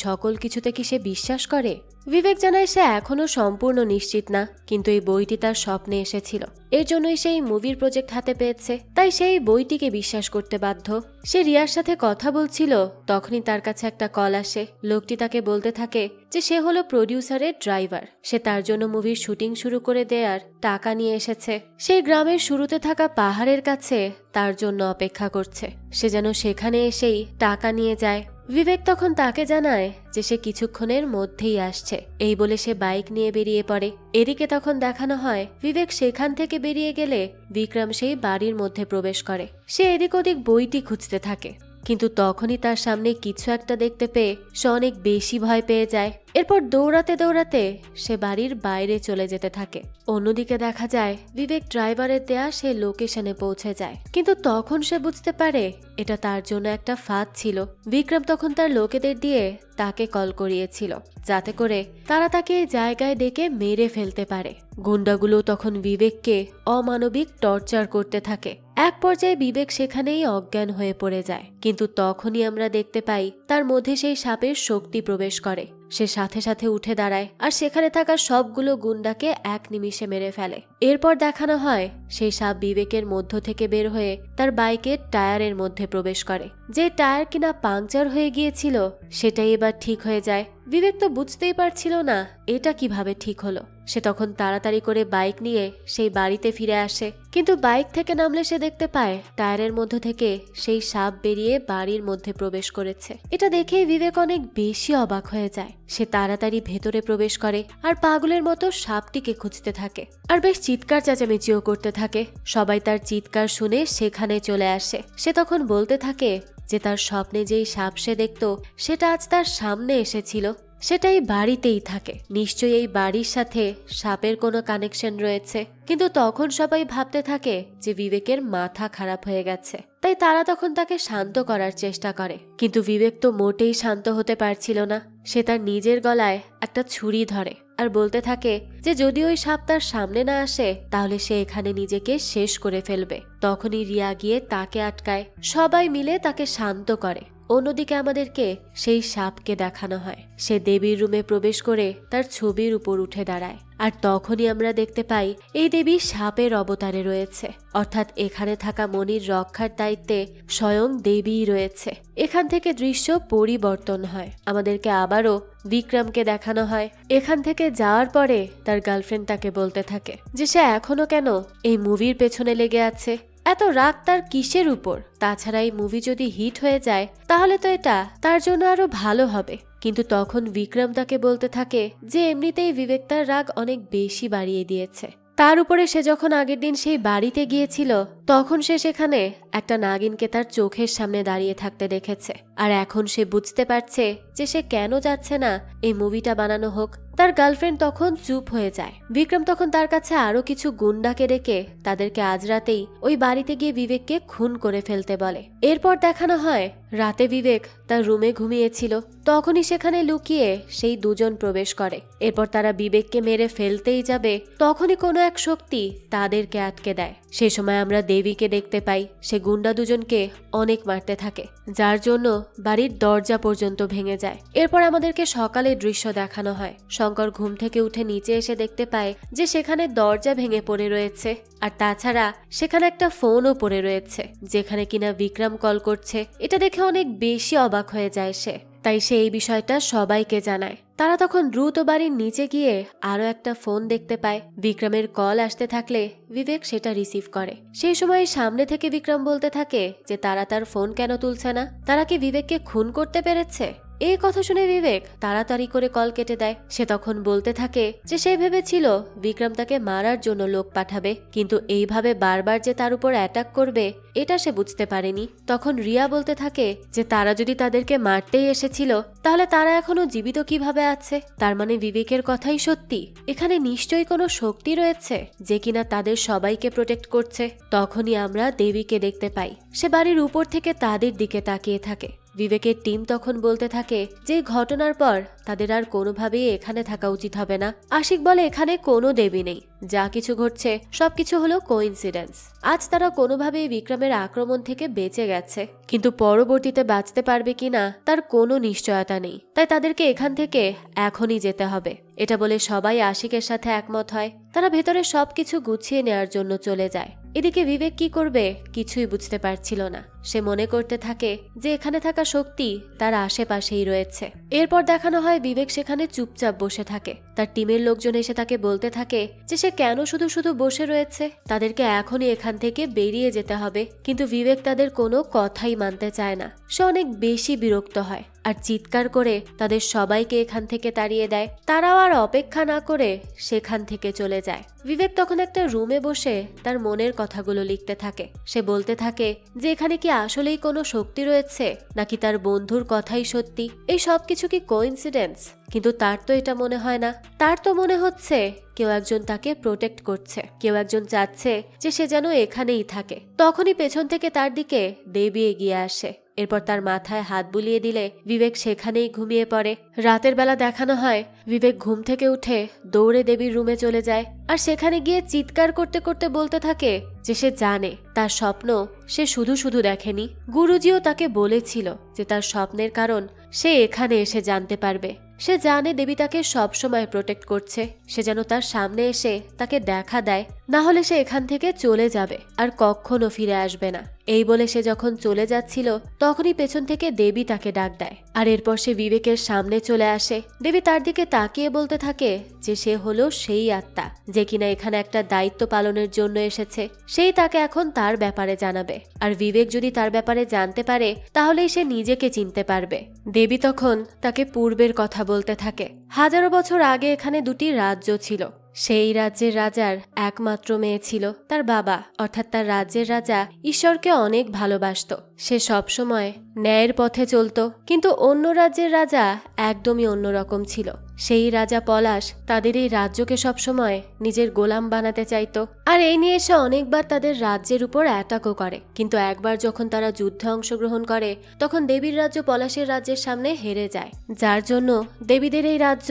সকল কিছুতে কি সে বিশ্বাস করে। বিবেক জানায় সে এখনো সম্পূর্ণ নিশ্চিত না, কিন্তু এই বইটি তার স্বপ্নে এসেছিল, এর জন্যই সেই মুভির প্রজেক্ট হাতে পেয়েছে, তাই সেই বইটিকে বিশ্বাস করতে বাধ্য। সে রিয়ার সাথে কথা বলছিল, তখনই তার কাছে একটা কল আসে। লোকটি তাকে বলতে থাকে যে সে হলো প্রডিউসারের ড্রাইভার, সে তার জন্য মুভির শুটিং শুরু করে দেওয়ার টাকা নিয়ে এসেছে। সেই গ্রামের শুরুতে থাকা পাহাড়ের কাছে তার জন্য অপেক্ষা করছে, সে যেন সেখানে এসেই টাকা নিয়ে যায়। বিবেক তখন তাকে জানায় যে সে কিছুক্ষণের মধ্যেই আসছে, এই বলে সে বাইক নিয়ে বেরিয়ে পড়ে। এদিকে তখন দেখানো হয় বিবেক সেখান থেকে বেরিয়ে গেলে বিক্রম সেই বাড়ির মধ্যে প্রবেশ করে। সে এদিক ওদিক বইটি খুঁজতে থাকে, কিন্তু তখনই তার সামনে কিছু একটা দেখতে পেয়ে সে অনেক বেশি ভয় পেয়ে যায়। এরপর দৌড়াতে দৌড়াতে সে বাড়ির বাইরে চলে যেতে থাকে। অন্যদিকে দেখা যায় বিবেক ড্রাইভারের দেয়া সে লোকেশনে পৌঁছে যায়, কিন্তু তখন সে বুঝতে পারে এটা তার জন্য একটা ফাঁদ ছিল। বিক্রম তখন তার লোকেদের দিয়ে তাকে কল করিয়েছিল যাতে করে তারা তাকে জায়গায় ডেকে মেরে ফেলতে পারে। গুন্ডাগুলো তখন বিবেককে অমানবিক টর্চার করতে থাকে। এক পর্যায়ে বিবেক সেখানেই অজ্ঞান হয়ে পড়ে যায়, কিন্তু তখনই আমরা দেখতে পাই তার মধ্যে সেই সাপের শক্তি প্রবেশ করে। সে সাথে সাথে উঠে দাঁড়ায় আর সেখানে থাকা সবগুলো গুন্ডাকে এক নিমিষে মেরে ফেলে। এরপর দেখানো হয় সেই সাপ বিবেকের মধ্য থেকে বের হয়ে তার বাইকের টায়ারের মধ্যে প্রবেশ করে। যে টায়ার কিনা পাংচার হয়ে গিয়েছিল সেটাই এবার ঠিক হয়ে যায়। বিবেক তো বুঝতেই পারছিল না এটা কিভাবে ঠিক হলো। সে তখন তাড়াতাড়ি করে বাইক নিয়ে সেই বাড়িতে ফিরে আসে, কিন্তু বাইক থেকে নামলে সে দেখতে পায় টায়ারের মধ্য থেকে সেই সাপ বেরিয়ে বাড়ির মধ্যে প্রবেশ করেছে। এটা দেখেই বিবেক অনেক বেশি অবাক হয়ে যায়। সে তাড়াতাড়ি ভেতরে প্রবেশ করে আর পাগলের মতো সাপটিকে খুঁজতে থাকে আর বেশ চিৎকার চেঁচামেচিও করতে থাকে। সবাই তার চিৎকার শুনে সেখানে চলে আসে। সে তখন বলতে থাকে যে তার স্বপ্নে যেই সাপ সে দেখত সেটা আজ তার সামনে এসেছিল, সেটাই বাড়িতেই থাকে। নিশ্চয়ই এই বাড়ির সাথে সাপের কোনো কানেকশন রয়েছে। কিন্তু তখন সবাই ভাবতে থাকে যে বিবেকের মাথা খারাপ হয়ে গেছে, তাই তারা তখন তাকে শান্ত করার চেষ্টা করে, কিন্তু বিবেক তো মোটেই শান্ত হতে পারছিল না। সে তার নিজের গলায় একটা ছুরি ধরে আর বলতে থাকে যে যদি ওই সাপ তার সামনে না আসে তাহলে সে এখানে নিজেকে শেষ করে ফেলবে। তখনই রিয়া গিয়ে তাকে আটকায়, সবাই মিলে তাকে শান্ত করে। অন্যদিকে আমাদেরকে সেই সাপকে দেখানো হয়। সে দেবীর রুমে প্রবেশ করে তার ছবির উপর উঠে দাঁড়ায়, আর তখনই আমরা দেখতে পাই এই দেবী সাপের অবতারে রয়েছে, অর্থাৎ এখানে থাকা মনির রক্ষার দায়িত্বে স্বয়ং দেবীই রয়েছে। এখান থেকে দৃশ্য পরিবর্তন হয়, আমাদেরকে আবারও বিক্রমকে দেখানো হয়। এখান থেকে যাওয়ার পরে তার গার্লফ্রেন্ড তাকে বলতে থাকে যে সে এখনো কেন এই মুভির পেছনে লেগে আছে, এত রাগ তার কিসের উপর। তাছাড়া এই মুভি যদি হিট হয়ে যায় তাহলে তো এটা তার জন্য আরো ভালো হবে। কিন্তু তখন বিক্রম তাকে বলতে থাকে যে এমনিতেই বিবেক তার রাগ অনেক বেশি বাড়িয়ে দিয়েছে। তার উপরে সে যখন আগের দিন সেই বাড়িতে গিয়েছিল তখন সে সেখানে একটা নাগিনকে তার চোখের সামনে দাঁড়িয়ে থাকতে দেখেছে, আর এখন সে বুঝতে পারছে যে সে কেন যাচ্ছে না এই মুভিটা বানানো হোক। তার গার্লফ্রেন্ড তখন চুপ হয়ে যায়। বিক্রম তখন তার কাছে আরো কিছু গুন্ডাকে ডেকে তাদেরকে আজ রাতেই ওই বাড়িতে গিয়ে বিবেককে খুন করে ফেলতে বলে। এরপর দেখানো হয় রাতে বিবেক তার রুমে ঘুমিয়েছিল, তখনই সেখানে লুকিয়ে সেই দুজন প্রবেশ করে। এরপর তারা বিবেককে মেরে ফেলতেই যাবে, তখনই কোনো এক শক্তি তাদেরকে আটকে দেয়। সে সময় আমরা দেবীকে দেখতে পাই, সে গুন্ডা দুজনকে অনেক মারতে থাকে, যার জন্য বাড়ির দরজা পর্যন্ত ভেঙে যায়। এরপর আমাদেরকে সকালের দৃশ্য দেখানো হয়। শঙ্কর ঘুম থেকে উঠে নিচে এসে দেখতে পায় যে সেখানে দরজা ভেঙে পড়ে রয়েছে, আর তাছাড়া সেখানে একটা ফোনও পড়ে রয়েছে যেখানে কিনা বিক্রম কল করছে। এটা দেখে অনেক বেশি অবাক হয়ে যায় সে, তাই সে এই বিষয়টা সবাইকে জানায়। তারা তখন দ্রুত বাড়ির নিচে গিয়ে আরো একটা ফোন দেখতে পায়। বিক্রমের কল আসতে থাকলে বিবেক সেটা রিসিভ করে। সেই সময় সামনে থেকে বিক্রম বলতে থাকে যে তারা তার ফোন কেন তুলছে না, তারা কি বিবেককে খুন করতে পেরেছে। এই কথা শুনে বিবেক তাড়াতাড়ি করে কল কেটে দেয়। সে তখন বলতে থাকে যে সে ভেবেছিল বিক্রম তাকে মারার জন্য লোক পাঠাবে, কিন্তু এইভাবে বারবার যে তার উপর অ্যাটাক করবে এটা সে বুঝতে পারেনি। তখন রিয়া বলতে থাকে যে তারা যদি তাদেরকে মারতেই এসেছিল তাহলে তারা এখনো জীবিত কিভাবে আছে। তার মানে বিবেকের কথাই সত্যি, এখানে নিশ্চয়ই কোনো শক্তি রয়েছে যে কিনা তাদের সবাইকে প্রোটেক্ট করছে। তখনই আমরা দেবীকে দেখতে পাই। সে বাড়ির উপর থেকে তাদের দিকে তাকিয়ে থাকে। বিবেকের টিম তখন বলতে থাকে যে ঘটনার পর তাদের আর কোনোভাবেই এখানে থাকা উচিত হবে না। আশিক বলে এখানে কোনো দেবী নেই, যা কিছু ঘটছে সবকিছু হলো কোইন্সিডেন্স। আজ তারা কোনোভাবেই বিক্রমের আক্রমণ থেকে বেঁচে গেছে, কিন্তু পরবর্তীতে বাঁচতে পারবে কিনা তার কোনো নিশ্চয়তা নেই। তাই তাদেরকে এখান থেকে এখনই যেতে হবে। এটা বলে সবাই আশিকের সাথে একমত হয়। তারা ভেতরে সবকিছু গুছিয়ে নেওয়ার জন্য চলে যায়। এদিকে বিবেক কি করবে কিছুই বুঝতে পারছিল না। সে মনে করতে থাকে যে এখানে থাকা শক্তি তার আশেপাশেই রয়েছে। এরপর দেখানো হয় বিবেক সেখানে চুপচাপ বসে থাকে। তার টিমের লোকজন এসে তাকে বলতে থাকে যে সে কেন শুধু শুধু বসে রয়েছে, তাদেরকে এখনই এখান থেকে বেরিয়ে যেতে হবে। কিন্তু বিবেক তাদের কোনো কথাই মানতে চায় না। সে অনেক বেশি বিরক্ত হয় আর চিৎকার করে তাদের সবাইকে এখান থেকে তাড়িয়ে দেয়। তারাও আর অপেক্ষা না করে সেখান থেকে চলে যায়। বিবেক তখন একটা রুমে বসে তার মনের কথাগুলো লিখতে থাকে। সে বলতে থাকে যে এখানে কি আসলেই কোনো শক্তি রয়েছে, নাকি তার বন্ধুর কথাই সত্যি। এই সবকিছু কি কোইন্সিডেন্স? কিন্তু তার তো এটা মনে হয় না। তার তো মনে হচ্ছে কেউ একজন তাকে প্রোটেক্ট করছে, কেউ একজন চাচ্ছে যে সে যেন এখানেই থাকে। তখনই পেছন থেকে তার দিকে দেবী এগিয়ে আসে। এরপর তার মাথায় হাত বুলিয়ে দিলে বিবেক সেখানেই ঘুমিয়ে পড়ে। রাতের বেলা দেখানো হয় বিবেক ঘুম থেকে উঠে দৌড়ে দেবীর রুমে চলে যায় আর সেখানে গিয়ে চিৎকার করতে করতে বলতে থাকে যে সে জানে তার স্বপ্ন সে শুধু শুধু দেখেনি। গুরুজিও তাকে বলেছিল যে তার স্বপ্নের কারণ সে এখানে এসে জানতে পারবে। সে জানে দেবী তাকে সবসময় প্রোটেক্ট করছে। সে যেন তার সামনে এসে তাকে দেখা দেয়, না হলে সে এখান থেকে চলে যাবে আর কখনো ফিরে আসবে না। এই বলে সে যখন চলে যাচ্ছিল তখনই পেছন থেকে দেবী তাকে ডাক দেয় আর এরপর সে বিবেকের সামনে চলে আসে। দেবী তার দিকে তাকিয়ে বলতে থাকে যে সে হলো সেই আত্মা যে কিনা এখানে একটা দায়িত্ব পালনের জন্য এসেছে। সেই তাকে এখন তার ব্যাপারে জানাবে, আর বিবেক যদি তার ব্যাপারে জানতে পারে তাহলেই সে নিজেকে চিনতে পারবে। দেবী তখন তাকে পূর্বের কথা বলতে থাকে। হাজারো বছর আগে এখানে দুটি রাজ্য ছিল। সেই রাজ্যের রাজার একমাত্র মেয়ে ছিল তার বাবা, অর্থাৎ তার রাজ্যের রাজা ঈশ্বরকে অনেক ভালোবাসতো। সে সবসময় ন্যায়ের পথে চলত, কিন্তু অন্য রাজ্যের রাজা একদমই অন্যরকম ছিল। সেই রাজা পলাশ তাদের এই রাজ্যকে সবসময় নিজের গোলাম বানাতে চাইতো, আর এই নিয়ে সে অনেকবার তাদের রাজ্যের উপর অ্যাটাকও করে। কিন্তু একবার যখন তারা যুদ্ধে অংশগ্রহণ করে তখন দেবীর রাজ্য পলাশের রাজ্যের সামনে হেরে যায়, যার জন্য দেবীদের এই রাজ্য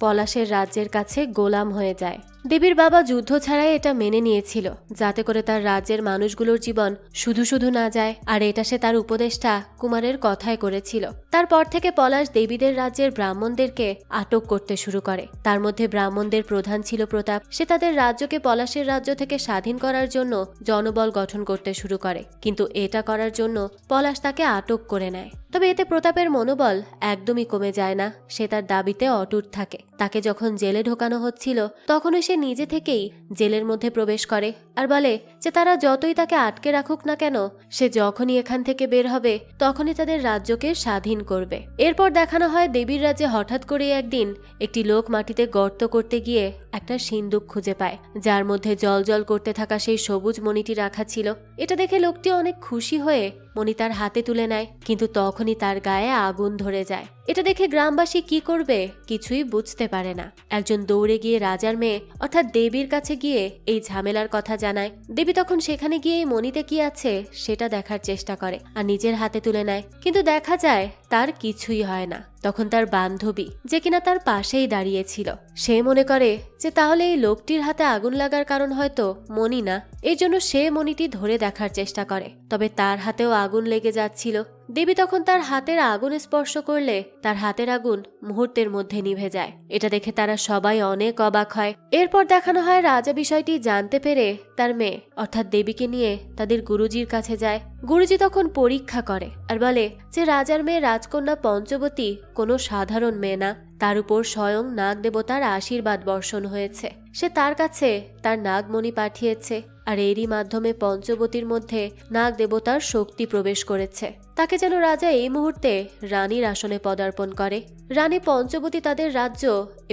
পলাশের রাজ্যের কাছে গোলাম হয়ে যায়। দেবীর বাবা যুদ্ধ ছাড়াই এটা মেনে নিয়েছিল, যাতে করে তার রাজ্যের মানুষগুলোর জীবন শুধু শুধু না যায়, আর এটা সে তার উপদেষ্টা কুমারের কথায় করেছিল। তারপর থেকে পলাশ দেবীদের রাজ্যের ব্রাহ্মণদেরকে আটক করতে শুরু করে। তার মধ্যে ব্রাহ্মণদের প্রধান ছিল প্রতাপ। সে তাদের রাজ্যকে পলাশের রাজ্য থেকে স্বাধীন করার জন্য জনবল গঠন করতে শুরু করে, কিন্তু এটা করার জন্য পলাশ তাকে আটক করে নেয়। তবে এতে প্রতাপের মনোবল একদমই কমে যায় না। সে তার দাবিতে অটুট থাকে। তাকে যখন জেলে ঢোকানো হচ্ছিল তখনই সে নিজে থেকেই জেলের মধ্যে প্রবেশ করে আর বলে যে তারা যতই তাকে আটকে রাখুক না কেন, সে যখনই এখান থেকে বের হবে তখনই তাদের রাজ্যকে স্বাধীন করবে। এরপর দেখানো হয় দেবীর রাজ্যে হঠাৎ করে একদিন একটি লোক মাটিতে গর্ত করতে গিয়ে একটা সিন্দুক খুঁজে পায়, যার মধ্যে জল জল করতে থাকা সেই সবুজ মণিটি রাখা ছিল। এটা দেখে লোকটি অনেক খুশি হয়ে মণি তার হাতে তুলে নেয়, কিন্তু তখনই তার গায়ে আগুন ধরে যায়। এটা দেখে গ্রামবাসী কি করবে কিছুই বুঝতে পারে না। একজন দৌড়ে গিয়ে রাজার মেয়ে অর্থাৎ দেবীর কাছে গিয়ে এই ঝামেলার কথা জানায়। দেবী তখন সেখানে গিয়ে এই মণিতে কি আছে সেটা দেখার চেষ্টা করে আর নিজের হাতে তুলে নেয়, কিন্তু দেখা যায় তার কিছুই হয় না। তখন তার বান্ধবী, যে কিনা তার পাশেই দাঁড়িয়েছিল, সে মনে করে যে তাহলে এই লোকটির হাতে আগুন লাগার কারণ হয়তো মণি না। এই জন্য সে মণিটি ধরে দেখার চেষ্টা করে, তবে তার হাতেও আগুন লেগে যাচ্ছিল। দেবী তখন তার হাতের আগুন স্পর্শ করলে তার হাতের আগুন মুহূর্তের মধ্যে নিভে যায়। এটা দেখে তারা সবাই অনেক অবাক হয়। এরপর দেখানো হয় রাজা বিষয়টি জানতে পেরে তার মেয়ে অর্থাৎ দেবীকে নিয়ে তাদের গুরুজির কাছে যায়। গুরুজি তখন পরীক্ষা করে আর বলে যে রাজার মেয়ে রাজকন্যা পঞ্চবতী কোনো সাধারণ মেয়ে না, তার উপর স্বয়ং নাগ দেবতার আশীর্বাদ বর্ষণ হয়েছে। সে তার কাছে তার নাগমণি পাঠিয়েছে আর এরই মাধ্যমে পঞ্চবতীর মধ্যে নাগ দেবতার শক্তি প্রবেশ করেছে। তাকে যেন রাজা এই মুহূর্তে রানীর আসনে পদার্পণ করে। রানী পঞ্চবতী তাদের রাজ্য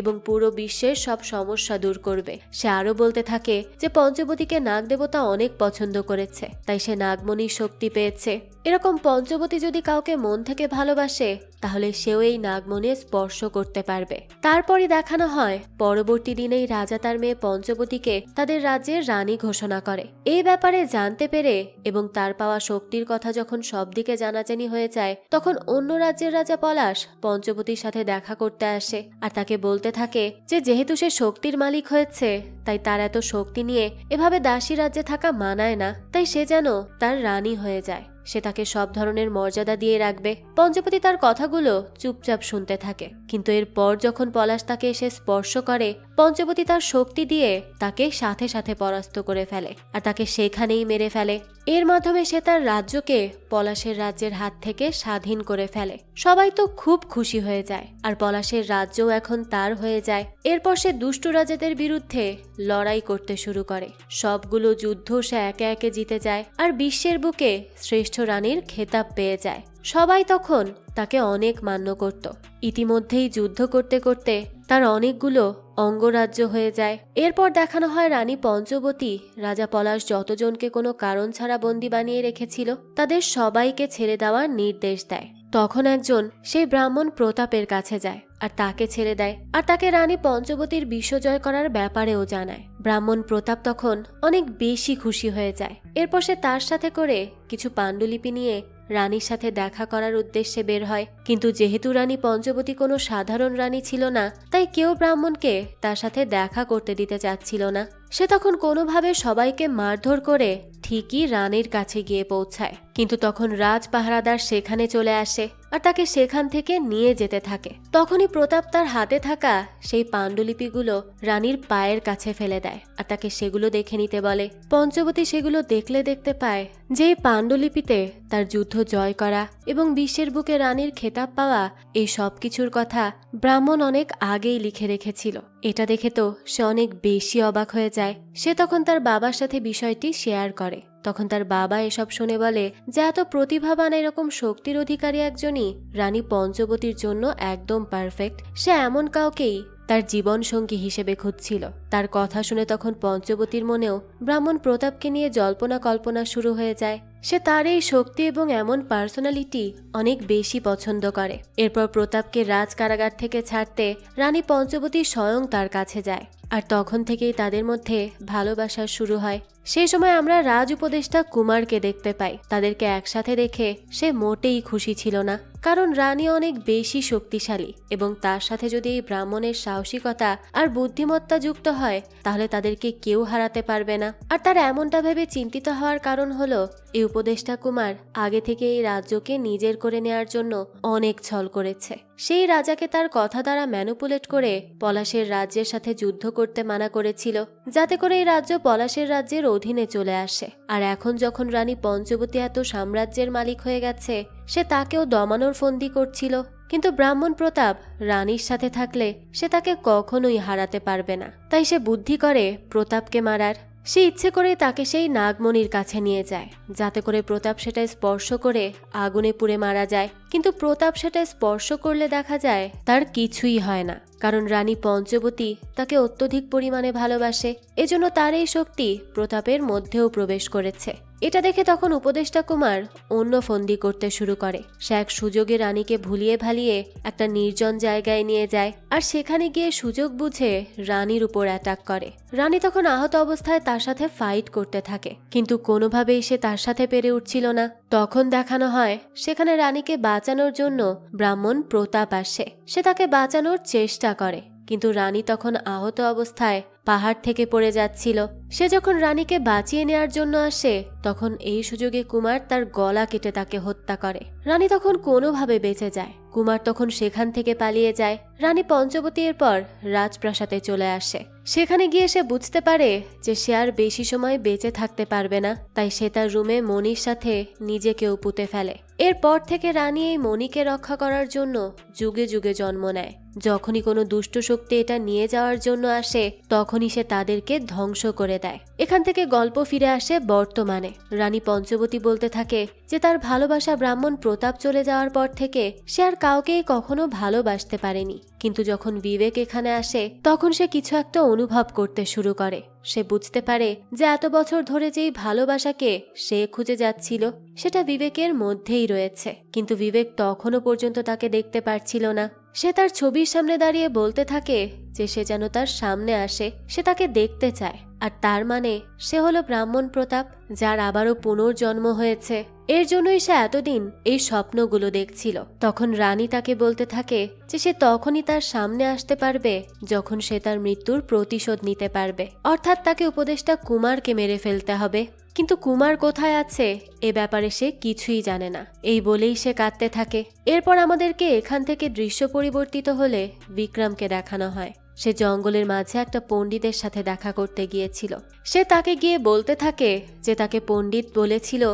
এবং পুরো বিশ্বের সব সমস্যা দূর করবে। সে আরো বলতে থাকে যে পঞ্চবতীকে নাগ দেবতা অনেক পছন্দ করেছে, তাই সে নাগমণির শক্তি পেয়েছে। এরকম পঞ্চবতী যদি কাউকে মন থেকে ভালোবাসে তাহলে সেও এই নাগমণি স্পর্শ করতে পারবে। তারপরই দেখানো হয় পরবর্তী দিনেই রাজা তার মেয়ে পঞ্চবতীকে তাদের রাজ্যের রানী ঘোষণা করে। এই ব্যাপারে জানতে পেরে এবং তার পাওয়া শক্তির কথা যখন সব দিকে জানাজানি হয়ে যায়, তখন অন্য রাজ্যের রাজা পলাশ পঞ্চবতীর সাথে দেখা করতে আসে আর তাকে বলতে থাকে যে যেহেতু সে শক্তির মালিক হয়েছে তাই তার এত শক্তি নিয়ে এভাবে দাসী রাজ্যে থাকা মানায় না, তাই সে যেন তার রানী হয়ে যায়। সে তাকে সব ধরনের মর্যাদা দিয়ে রাখবে। পঞ্চবতী তার কথাগুলো চুপচাপ শুনতে থাকে, কিন্তু এরপর যখন পলাশ তাকে এসে স্পর্শ করে পঞ্চবতী তার শক্তি দিয়ে তাকে সাথে সাথে পরাস্ত করে ফেলে আর তাকে সেখানেই মেরে ফেলে। এর মাধ্যমে সে তার রাজ্যকে পলাশের রাজ্যের হাত থেকে স্বাধীন করে ফেলে। সবাই তো খুব খুশি হয়ে যায় আর পলাশের রাজ্যও এখন তার হয়ে যায়। এরপর সে দুষ্ট রাজাদের বিরুদ্ধে লড়াই করতে শুরু করে। সবগুলো যুদ্ধ সে একে একে জিতে যায় আর বিশ্বের বুকে শ্রেষ্ঠ রানীর খেতাব পেয়ে যায়। সবাই তখন তাকে অনেক মান্য করত। ইতিমধ্যেই যুদ্ধ করতে করতে তার অনেকগুলো অঙ্গরাজ্য হয়ে যায়। এরপর দেখানো হয় রানী পঞ্চবতী রাজা পলাশ যতজনকে কোনো কারণ ছাড়া বন্দি বানিয়ে রেখেছিল তাদের সবাইকে ছেড়ে দেওয়ার নির্দেশ দেয়। তখন একজন সেই ব্রাহ্মণ প্রতাপের কাছে যায় আর তাকে ছেড়ে দেয় আর তাকে রানী পঞ্চবতীর বিশ্বজয় করার ব্যাপারেও জানায়। ব্রাহ্মণ প্রতাপ তখন অনেক বেশি খুশি হয়ে যায়। এরপর সে তার সাথে করে কিছু পাণ্ডুলিপি নিয়ে রানীর সাথে দেখা করার উদ্দেশ্যে বের হয়, কিন্তু যেহেতু রানী পঞ্চবতী কোনো সাধারণ রানী ছিল না তাই কেউ ব্রাহ্মণকে তার সাথে দেখা করতে দিতে চাচ্ছিল না। সে তখন কোনোভাবে সবাইকে মারধর করে ঠিকই রানীর কাছে গিয়ে পৌঁছায়, কিন্তু তখন রাজ পাহারাদার সেখানে চলে আসে আর তাকে সেখান থেকে নিয়ে যেতে থাকে। তখনই প্রতাপ তার হাতে থাকা সেই পাণ্ডুলিপিগুলো রানীর পায়ের কাছে ফেলে দেয় আর তাকে সেগুলো দেখে নিতে বলে। পঞ্চবতী সেগুলো দেখতে পায় যে এই পাণ্ডুলিপিতে তার যুদ্ধ জয় করা এবং বিশ্বের বুকে রানীর খেতাব পাওয়া এই সব কিছুর কথা ব্রাহ্মণ অনেক আগেই লিখে রেখেছিল। এটা দেখে তো সে অনেক বেশি অবাক হয়ে যায়। সে তখন তার বাবার সাথে বিষয়টি শেয়ার করে। তখন তার বাবা এসব শুনে বলে যে এত প্রতিভাবান এরকম শক্তির অধিকারী একজনই রানী পঞ্চবতীর জন্য একদম পারফেক্ট। সে এমন কাউকেই তার জীবন সঙ্গী হিসেবে খুঁজছিল। তার কথা শুনে তখন পঞ্চবতীর মনেও ব্রাহ্মণ প্রতাপকে নিয়ে জল্পনা কল্পনা শুরু হয়ে যায়। সে তার এই শক্তি এবং এমন পার্সোনালিটি অনেক বেশি পছন্দ করে। এরপর প্রতাপকে রাজ কারাগার থেকে ছাড়তে রানী পঞ্চবতী স্বয়ং তার কাছে যায় আর তখন থেকেই তাদের মধ্যে ভালোবাসা শুরু হয়। সেই সময় আমরা রাজ উপদেষ্টা কুমারকে দেখতে পাই। তাদেরকে একসাথে দেখে সে মোটেই খুশি ছিল না, কারণ রানী অনেক বেশি শক্তিশালী এবং তার সাথে যদি এই ব্রাহ্মণের সাহসিকতা আর বুদ্ধিমত্তা যুক্ত হয় তাহলে তাদেরকে কেউ হারাতে পারবে না। আর তার এমনটা ভেবে চিন্তিত হওয়ার কারণ হলো এই উপদেষ্টা কুমার আগে থেকে এই রাজ্যকে নিজের করে নেয়ার জন্য অনেক ছল করেছে। সেই রাজাকে তার কথা দ্বারা ম্যানুপুলেট করে পলাশের রাজ্যের সাথে যুদ্ধ করতে মানা করেছিল, যাতে করে এই রাজ্য পলাশের রাজ্যের অধীনে চলে আসে। আর এখন যখন রানী পঞ্চবতী এত সাম্রাজ্যের মালিক হয়ে গেছে সে তাকেও দমানোর ফন্দি করছিল, কিন্তু ব্রাহ্মণ প্রতাপ রানীর সাথে থাকলে সে তাকে কখনোই হারাতে পারবে না। তাই সে বুদ্ধি করে প্রতাপকে মারার। সে ইচ্ছে করে তাকে সেই নাগমণির কাছে নিয়ে যায় যাতে করে প্রতাপ সেটা স্পর্শ করে আগুনে পুড়ে মারা যায়, কিন্তু প্রতাপ সেটা স্পর্শ করলে দেখা যায় তার কিছুই হয় না, কারণ রানী পঞ্চবতী তাকে অত্যধিক পরিমাণে ভালোবাসে। এজন্য তার এই শক্তি প্রতাপের মধ্যেও প্রবেশ করেছে। এটা দেখে তখন উপদেষ্টা কুমার অন্য ফন্দি করতে শুরু করে। সে এক সুযোগে রানীকে ভুলিয়ে ভালিয়ে একটা নির্জন জায়গায় নিয়ে যায় আর সেখানে গিয়ে সুযোগ বুঝে রানীর উপর অ্যাটাক করে। রানী তখন আহত অবস্থায় তার সাথে ফাইট করতে থাকে, কিন্তু কোনোভাবেই সে তার সাথে পেরে উঠছিল না। তখন দেখানো হয় সেখানে রানীকে বাঁচানোর জন্য ব্রাহ্মণ প্রতাপ আসে। সে তাকে বাঁচানোর চেষ্টা করে, কিন্তু রানী তখন আহত অবস্থায় পাহাড় থেকে পড়ে যাচ্ছিল। সে যখন রানীকে বাঁচিয়ে নেয়ার জন্য আসে তখন এই সুযোগে কুমার তার গলা কেটে তাকে হত্যা করে। রানী তখন কোনোভাবে বেঁচে যায়। কুমার তখন সেখান থেকে পালিয়ে যায়। রানী পঞ্চবতী এরপর রাজপ্রাসাদে চলে আসে। সেখানে গিয়ে সে বুঝতে পারে যে সে আর বেশি সময় বেঁচে থাকতে পারবে না, তাই সে তার রুমে মণির সাথে নিজেকেও পুঁতে ফেলে। এরপর থেকে রানী এই মণিকে রক্ষা করার জন্য যুগে যুগে জন্ম নেয়। যখনই কোনো দুষ্ট শক্তি এটা নিয়ে যাওয়ার জন্য আসে তখনই সে তাদেরকে ধ্বংস করে দেয়। এখান থেকে গল্প ফিরে আসে বর্তমানে। রানী পঞ্চবতী বলতে থাকে যে তার ভালোবাসা ব্রাহ্মণ প্রতাপ চলে যাওয়ার পর থেকে সে আর কাউকেই কখনো ভালোবাসতে পারেনি। কিন্তু যখন বিবেক এখানে আসে তখন সে কিছু একটা অনুভব করতে শুরু করে। সে বুঝতে পারে যে এত বছর ধরে যেই ভালোবাসাকে সে খুঁজে যাচ্ছিল সেটা বিবেকের মধ্যেই রয়েছে, কিন্তু বিবেক তখনও পর্যন্ত তাকে দেখতে পারছিল না। সে তার ছবির সামনে দাঁড়িয়ে বলতে থাকে যে সে যেন তার সামনে আসে, সে তাকে দেখতে চায়। আর তার মানে সে হলো ব্রাহ্মণ প্রতাপ, যার আবারও পুনর্জন্ম হয়েছে। এর জন্যই সে এতদিন এই স্বপ্নগুলো দেখছিল। তখন রানী তাকে বলতে থাকে যে সে তখনই তার সামনে আসতে পারবে যখন সে তার মৃত্যুর প্রতিশোধ নিতে পারবে, অর্থাৎ তাকে উপদেষ্টা কুমারকে মেরে ফেলতে হবে। কিন্তু কুমার কোথায় আছে এ ব্যাপারে সে কিছুই জানে না। এই বলেই সে কাঁদতে থাকে। এরপর আমাদেরকে এখান থেকে দৃশ্য পরিবর্তিত হলে বিক্রমকে দেখানো হয়। সে জঙ্গলের মাঝে একটা পণ্ডিতের সাথে দেখা করতে গিয়েছিল। সে তাকে গিয়ে বলতে থাকে যে তাকে পণ্ডিত বলেছিল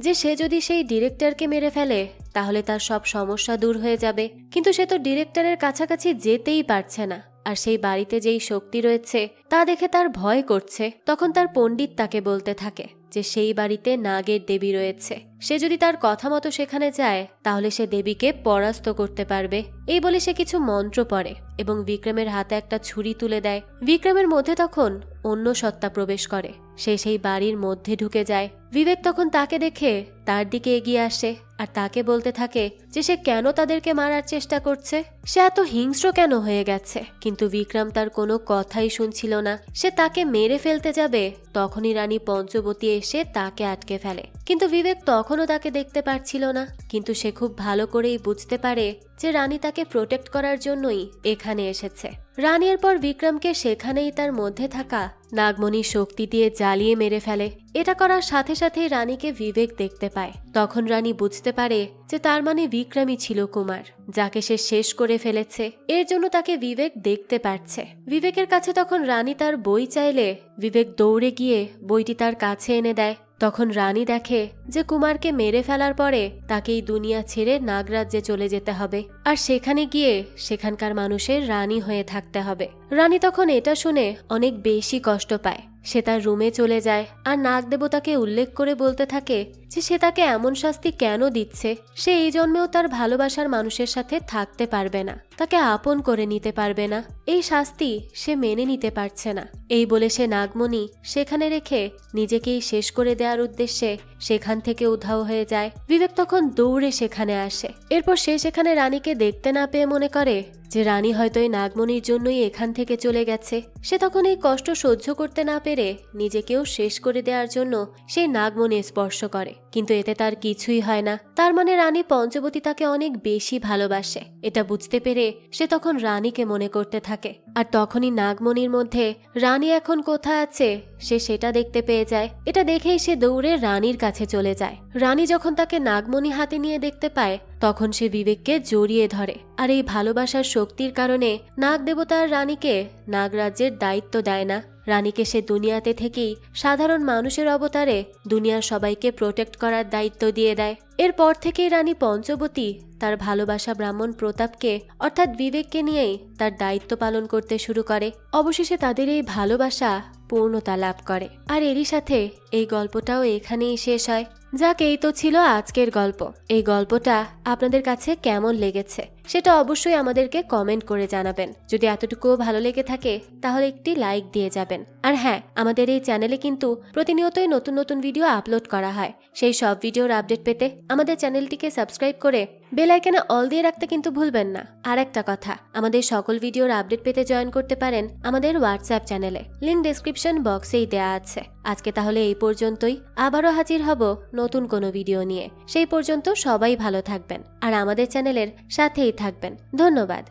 যে সে যদি সেই ডিরেক্টরকে মেরে ফেলে তাহলে তার সব সমস্যা দূর হয়ে যাবে। কিন্তু সে তো ডিরেক্টরের কাছাকাছি যেতেই পারছে না, আর সেই বাড়িতে যেই শক্তি রয়েছে তা দেখে তার ভয় করছে। তখন তার পণ্ডিত তাকে বলতে থাকে যে সেই বাড়িতে নাগের দেবী রয়েছে, সে যদি তার কথা মতো সেখানে যায় তাহলে সে দেবীকে পরাস্ত করতে পারবে। এই বলে সে কিছু মন্ত্র পড়ে এবং বিক্রমের হাতে একটা ছুরি তুলে দেয়। বিক্রমের মধ্যে তখন অন্য সত্তা প্রবেশ করে। সে সেই বাড়ির মধ্যে ঢুকে যায়। বিবেক তখন তাকে দেখে তার দিকে এগিয়ে আসে আর তাকে বলতে থাকে যে সে কেন তাদেরকে মারার চেষ্টা করছে, সে এত হিংস্র কেন হয়ে গেছে। কিন্তু বিক্রম তার কোনো কথাই শুনছিল না। সে তাকে মেরে ফেলতে যাবে তখনই রানী পঞ্চবতী এসে তাকে আটকে ফেলে। কিন্তু বিবেক তখনও তাকে দেখতে পারছিল না। কিন্তু সে খুব ভালো করেই বুঝতে পারে যে রানী তাকে প্রোটেক্ট করার জন্যই এখানে এসেছে। রানী এরপর বিক্রমকে সেখানেই তার মধ্যে থাকা নাগমণির শক্তি দিয়ে জ্বালিয়ে মেরে ফেলে। এটা করার সাথে সাথেই রানীকে বিবেক দেখতে পায়। তখন রানী বুঝতে পারে যে তার মানে বিক্রমই ছিল কুমার, যাকে সে শেষ করে ফেলেছে। এর জন্য তাকে বিবেক দেখতে পাচ্ছে। বিবেকের কাছে তখন রানী তার বই চাইলে বিবেক দৌড়ে গিয়ে বইটি তার কাছে এনে দেয়। তখন রানী দেখে যে কুমারকে মেরে ফেলার পরে তাকে এই দুনিয়া ছেড়ে নাগরাজ্যে চলে যেতে হবে, আর সেখানে গিয়ে সেখানকার মানুষের রানী হয়ে থাকতে হবে। রানী তখন এটা শুনে অনেক বেশি কষ্ট পায়। সে তার রুমে চলে যায় আর নাগ দেবতাকে উল্লেখ করে বলতে থাকে যে সে তাকে এমন শাস্তি কেন দিচ্ছে। সে এই জন্মেও তার ভালোবাসার মানুষের সাথে থাকতে পারবে না, তাকে আপন করে নিতে পারবে না। এই শাস্তি সে মেনে নিতে পারছে না। এই বলে সে নাগমণি সেখানে রেখে নিজেকেই শেষ করে দেওয়ার উদ্দেশ্যে সেখান থেকে উধাও হয়ে যায়। বিবেক তখন দৌড়ে সেখানে আসে। এরপর সে সেখানে রানীকে দেখতে না পেয়ে মনে করে যে রানী হয়তো এই নাগমণির জন্যই এখান থেকে চলে গেছে। সে তখন এই কষ্ট সহ্য করতে না পেরে নিজেকেও শেষ করে দেওয়ার জন্য সেই নাগমণি স্পর্শ করে, কিন্তু এতে তার কিছুই হয় না। তার মানে রানী পঞ্চবতী তাকে অনেক বেশি ভালোবাসে। এটা বুঝতে পেরে সে তখন রানীকে মনে করতে থাকে। আর তখনই নাগমণির মধ্যে রানী এখন কোথায় আছে সে সেটা দেখতে পেয়ে যায়। এটা দেখেই সে দৌড়ে রানীর কাছে চলে যায়। রানী যখন তাকে নাগমণি হাতে নিয়ে দেখতে পায় তখন সে বিবেককে জড়িয়ে ধরে। আর এই ভালোবাসার শক্তির কারণে নাগ দেবতা আর রানীকে নাগরাজ্যের দায়িত্ব দেয় না। রানীকে সে দুনিয়াতে থেকেই সাধারণ মানুষের অবতারে দুনিয়ার সবাইকে প্রোটেক্ট করার দায়িত্ব দিয়ে দেয়। এরপর থেকেই রানী পঞ্চবতী তার ভালোবাসা ব্রাহ্মণ প্রতাপকে অর্থাৎ বিবেককে নিয়েই তার দায়িত্ব পালন করতে শুরু করে। অবশেষে তাদের এই ভালোবাসা পূর্ণতা লাভ করে। আর এরই সাথে এই গল্পটাও এখানেই শেষ হয়। যাক, এই তো ছিল আজকের গল্প। এই গল্পটা আপনাদের কাছে কেমন লেগেছে সেটা অবশ্যই আমাদেরকে কমেন্ট করে জানাবেন। যদি এতটুকুও ভালো লেগে থাকে তাহলে একটি লাইক দিয়ে যাবেন। আর হ্যাঁ, আমাদের এই চ্যানেলে কিন্তু প্রতিনিয়তই নতুন নতুন ভিডিও আপলোড করা হয়। সেই সব ভিডিওর আপডেট পেতে আমাদের চ্যানেলটিকে সাবস্ক্রাইব করে বেল আইকনে অল দিয়ে রাখতে কিন্তু ভুলবেন না। আর একটা কথা, আমাদের সকল ভিডিওর আপডেট পেতে জয়েন করতে পারেন আমাদের হোয়াটসঅ্যাপ চ্যানেলে, লিংক ডেসক্রিপশন বক্সেই দেয়া আছে। আজকে তাহলে এই পর্যন্তই। আবারও হাজির হব নতুন কোনো ভিডিও নিয়ে। সেই পর্যন্ত সবাই ভালো থাকবেন আর আমাদের চ্যানেলের সাথেই থাকবেন। ধন্যবাদ।